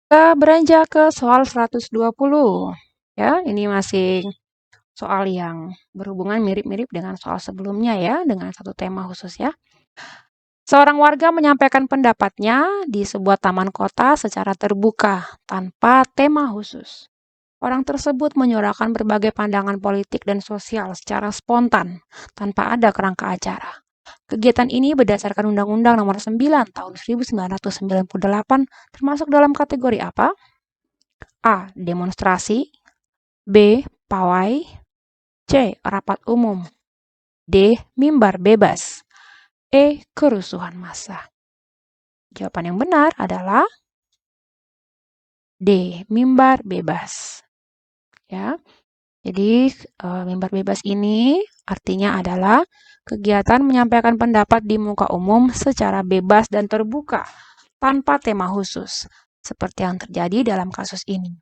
Kita beranjak ke soal 120. Ya, ini masih soal yang berhubungan mirip-mirip dengan soal sebelumnya ya, dengan satu tema khusus ya. Seorang warga menyampaikan pendapatnya di sebuah taman kota secara terbuka, tanpa tema khusus. Orang tersebut menyuarakan berbagai pandangan politik dan sosial secara spontan, tanpa ada kerangka acara. Kegiatan ini berdasarkan Undang-Undang Nomor 9 Tahun 1998 termasuk dalam kategori apa? A. Demonstrasi. B. Pawai. C. Rapat umum. D. Mimbar bebas. E. Kerusuhan massa. Jawaban yang benar adalah D. Mimbar bebas. Ya, jadi mimbar bebas ini artinya adalah kegiatan menyampaikan pendapat di muka umum secara bebas dan terbuka, tanpa tema khusus, seperti yang terjadi dalam kasus ini.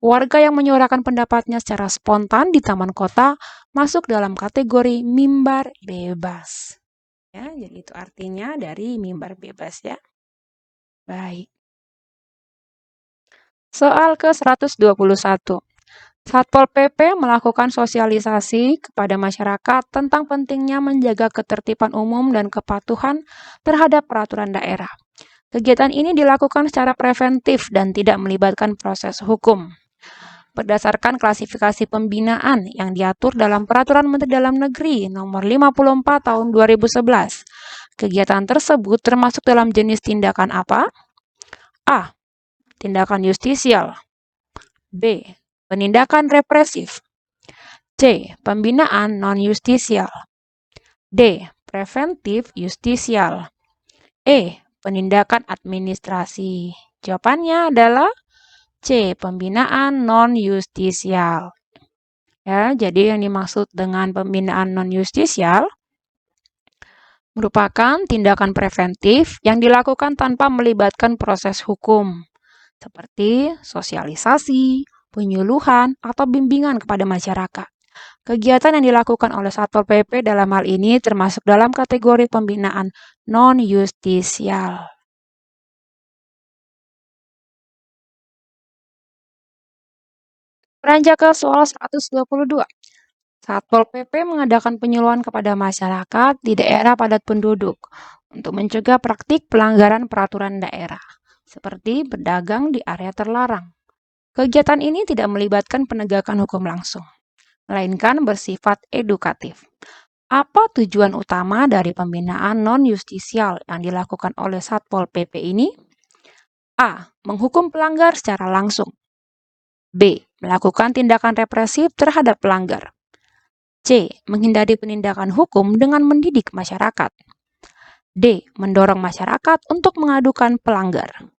Warga yang menyuarakan pendapatnya secara spontan di taman kota masuk dalam kategori mimbar bebas. Ya, jadi itu artinya dari mimbar bebas ya. Baik. Soal ke-121. Satpol PP melakukan sosialisasi kepada masyarakat tentang pentingnya menjaga ketertiban umum dan kepatuhan terhadap peraturan daerah. Kegiatan ini dilakukan secara preventif dan tidak melibatkan proses hukum. Berdasarkan klasifikasi pembinaan yang diatur dalam Peraturan Menteri Dalam Negeri Nomor 54 Tahun 2011. Kegiatan tersebut termasuk dalam jenis tindakan apa? A. Tindakan justisial. B. Penindakan represif. C. Pembinaan non-justisial. D. Preventif justisial. E. Penindakan administrasi. Jawabannya adalah C. Pembinaan non-justisial. Ya, jadi yang dimaksud dengan pembinaan non-justisial merupakan tindakan preventif yang dilakukan tanpa melibatkan proses hukum, seperti sosialisasi, penyuluhan, atau bimbingan kepada masyarakat. Kegiatan yang dilakukan oleh Satpol PP dalam hal ini termasuk dalam kategori pembinaan non-justisial. Beranjak ke soal 122. Satpol PP mengadakan penyuluhan kepada masyarakat di daerah padat penduduk untuk mencegah praktik pelanggaran peraturan daerah, seperti berdagang di area terlarang. Kegiatan ini tidak melibatkan penegakan hukum langsung, melainkan bersifat edukatif. Apa tujuan utama dari pembinaan non-justisial yang dilakukan oleh Satpol PP ini? A. Menghukum pelanggar secara langsung. B. Melakukan tindakan represif terhadap pelanggar. C. Menghindari penindakan hukum dengan mendidik masyarakat. D. Mendorong masyarakat untuk mengadukan pelanggar.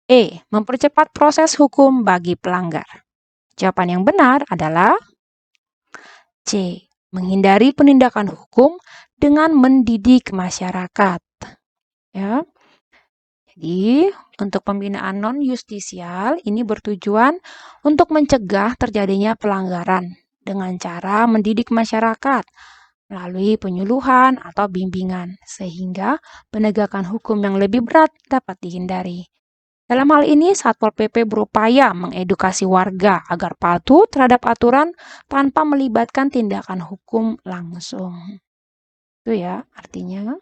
E. Mempercepat proses hukum bagi pelanggar. Jawaban yang benar adalah C. Menghindari penindakan hukum dengan mendidik masyarakat. Ya. Jadi, untuk pembinaan non-justisial ini bertujuan untuk mencegah terjadinya pelanggaran dengan cara mendidik masyarakat melalui penyuluhan atau bimbingan, sehingga penegakan hukum yang lebih berat dapat dihindari. Dalam hal ini, Satpol PP berupaya mengedukasi warga agar patuh terhadap aturan tanpa melibatkan tindakan hukum langsung. Itu ya artinya.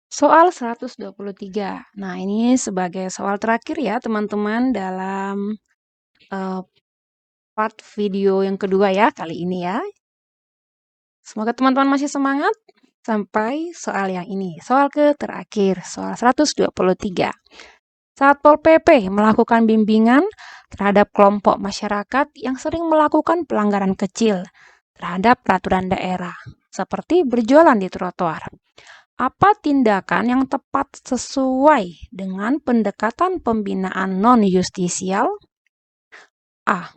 Soal 123. Nah, ini sebagai soal terakhir ya, teman-teman, dalam part video yang kedua ya, kali ini ya. Semoga teman-teman masih semangat sampai soal yang ini. Soal terakhir, soal 123. Satpol PP melakukan bimbingan terhadap kelompok masyarakat yang sering melakukan pelanggaran kecil terhadap peraturan daerah, seperti berjualan di trotoar. Apa tindakan yang tepat sesuai dengan pendekatan pembinaan non-justisial? A.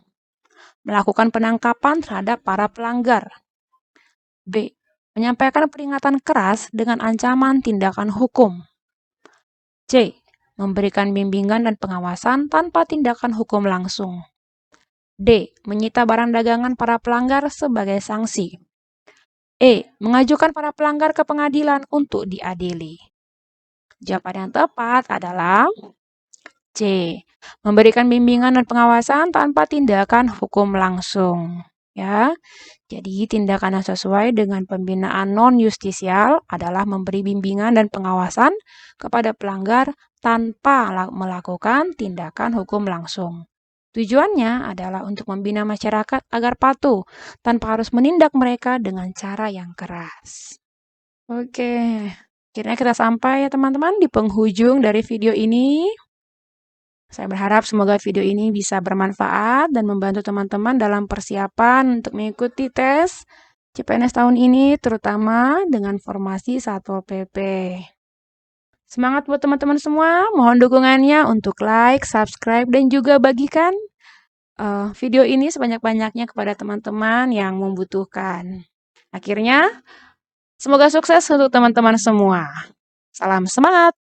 Melakukan penangkapan terhadap para pelanggar. B. Menyampaikan peringatan keras dengan ancaman tindakan hukum. C. Memberikan bimbingan dan pengawasan tanpa tindakan hukum langsung. D. Menyita barang dagangan para pelanggar sebagai sanksi. E. Mengajukan para pelanggar ke pengadilan untuk diadili. Jawaban yang tepat adalah C. Memberikan bimbingan dan pengawasan tanpa tindakan hukum langsung. Ya, jadi tindakan yang sesuai dengan pembinaan non-justisial adalah memberi bimbingan dan pengawasan kepada pelanggar tanpa melakukan tindakan hukum langsung. Tujuannya adalah untuk membina masyarakat agar patuh tanpa harus menindak mereka dengan cara yang keras. Oke, akhirnya kita sampai ya teman-teman di penghujung dari video ini. Saya berharap semoga video ini bisa bermanfaat dan membantu teman-teman dalam persiapan untuk mengikuti tes CPNS tahun ini, terutama dengan formasi Satpol PP. Semangat buat teman-teman semua, mohon dukungannya untuk like, subscribe, dan juga bagikan video ini sebanyak-banyaknya kepada teman-teman yang membutuhkan. Akhirnya, semoga sukses untuk teman-teman semua. Salam semangat!